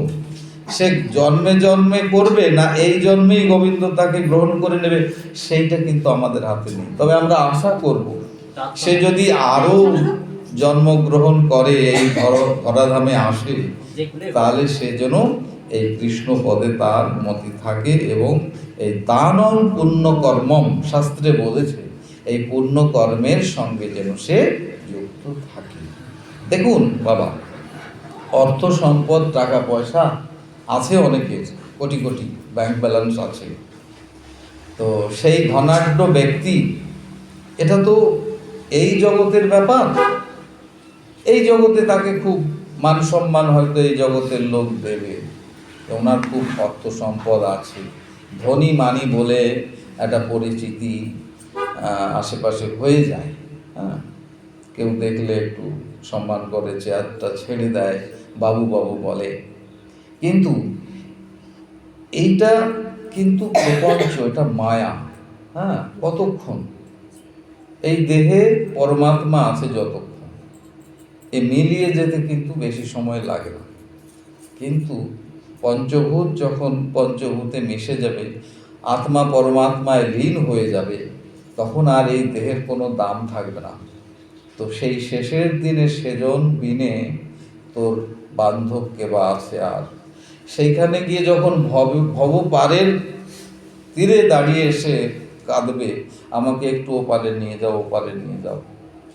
সে জন্মে জন্মে করবে না এই জন্মেই গোবিন্দ তাকে গ্রহণ করে নেবে, সেইটা কিন্তু আমাদের হাতে নেই। তবে আমরা আশা করব সে যদি আরো জন্মগ্রহণ করে, এই ধরাধামে আসে, তাহলে সে যেন এই কৃষ্ণ পদে তার মতি থাকে এবং এই দানম পুণ্য কর্মম শাস্ত্রে বলেছে, এই পুণ্য কর্মের সঙ্গে যেন সে যুক্ত থাকে। দেখুন বাবা, অর্থ সম্পদ টাকা পয়সা আছে অনেকের, কোটি কোটি ব্যাংক ব্যালেন্স আছে, তো সেই ধনাঢ্য ব্যক্তি, এটা তো এই জগতের ব্যাপার। এই জগতে তাকে খুব মান সম্মান হয়তো এই জগতের লোক দেবে, ওনার খুব অর্থ সম্পদ আছে, ধনী মানি বলে একটা পরিচিতি আশেপাশে হয়ে যায়। হ্যাঁ, কেউ দেখলে একটু সম্মান করে, চেয়ারটা ছেড়ে দেয়, বাবু বাবু বলে। কিন্তু এইটা কিন্তু প্রপঞ্চ, এটা মায়া। হ্যাঁ, কতক্ষণ এই দেহে পরমাত্মা আছে, যতক্ষণ এ মিলিয়ে যেতে কিন্তু বেশি সময় লাগে না। কিন্তু পঞ্চভূত যখন পঞ্চভূতে মিশে যাবে, আত্মা পরমাত্মায় লীন হয়ে যাবে, তখন আর এই দেহের কোনো দাম থাকবে না। তো সেই শেষের দিনে সেজন বিনে তোর বান্ধব কে বা আছে আর? সেইখানে গিয়ে যখন ভব পারের তীরে দাঁড়িয়ে এসে কাঁদবে, আমাকে একটু ওপারে নিয়ে যাও, ওপারে নিয়ে যাও,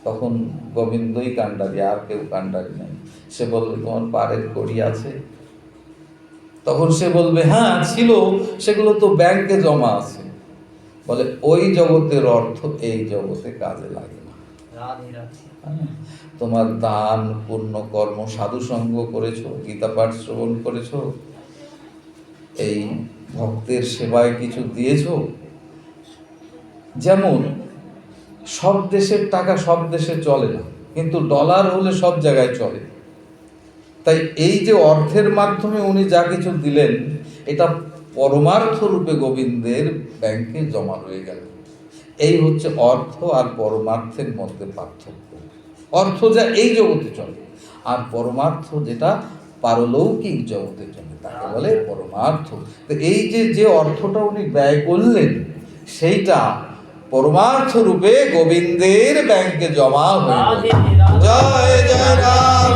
তখন গোবিন্দই কান্ডারি, আর কেউ কান্ডারি নেই। সে বলবে তোমার পারের কড়ি আছে? তখন সে বলবে হ্যাঁ ছিল, সেগুলো তো ব্যাংকে জমা আছে। বলে ওই জগতের অর্থ এই জগতে কাজে লাগে না। রাধে রাধে। তোমার দান, পুণ্য কর্ম, সাধু সঙ্গ করেছো, গীতা পাঠ শ্রবণ করেছো, এই ভক্তের সেবায় কিছু দিয়েছো। যেমন সব দেশের টাকা সব দেশে চলে না, কিন্তু ডলার হলে সব জায়গায় চলে। তাই এই যে অর্থের মাধ্যমে উনি যা কিছু দিলেন, এটা পরমার্থ রূপে গোবিন্দের ব্যাংকে জমা রয়ে গেল। এই হচ্ছে অর্থ আর পরমার্থের মধ্যে পার্থক্য। অর্থ যা এই জগতে চলে, আর পরমার্থ যেটা পারলৌকিক জগতে চলে, তাকে বলে পরমার্থ। তো এই যে অর্থটা উনি ব্যয় করলেন, সেইটা পরমার্থ রূপে গোবিন্দের ব্যাংকে জমা হয়ে রাধে গেল। রাধে। জয় জয় রাম।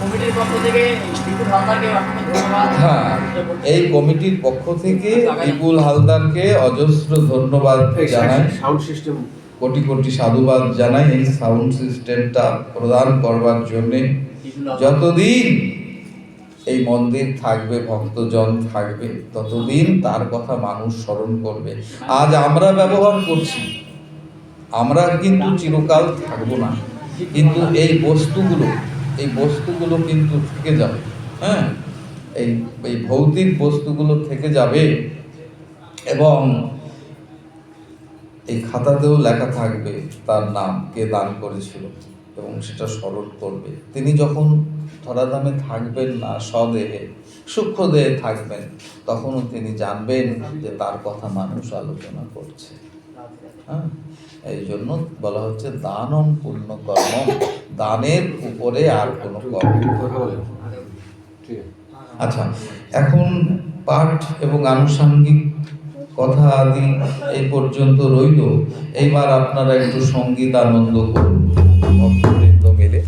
কমিটির পক্ষ থেকে বিপুল হালদারকে অসংখ্য ধন্যবাদ। হ্যাঁ, এই কমিটির পক্ষ থেকে বিপুল হালদারকে অজস্র ধন্যবাদ জানাই, সাউন্ড সিস্টেম কোটি কোটি সাধুবাদ জানাই এই সাউন্ড সিস্টেমটা প্রদান করবার জন্যে। যতদিন এই মন্দির থাকবে, ভক্তজন থাকবে, ততদিন তার কথা মানুষ স্মরণ করবে। আজ আমরা ব্যবহার করছি, আমরা কিন্তু চিরকাল থাকবো না, কিন্তু এই বস্তুগুলো কিন্তু থেকে যাবে। হ্যাঁ, এই ভৌতিক বস্তুগুলো থেকে যাবে, এবং এই খাতাতেও লেখা থাকবে তার নাম, কে দান করেছিল, এবং সেটা স্মরণ করবে। তিনি যখন ধরাধামে থাকবেন না, স্বদেহে সূক্ষ্ম দেহে থাকবেন, তখনও তিনি জানবেন যে তার কথা মানুষ আলোচনা করছে। হ্যাঁ, এই জন্য বলা হচ্ছে দানম পুণ্য কর্ম, দানের উপরে আর কোনো কর্ম। কথা বলে ঠিক আছে। আচ্ছা, এখন পাঠ এবং আনুষঙ্গিক কথা আদি এই পর্যন্ত রইল। এইবার আপনারা একটু সঙ্গীত আনন্দ করুন ভক্তবৃন্দ মিলে।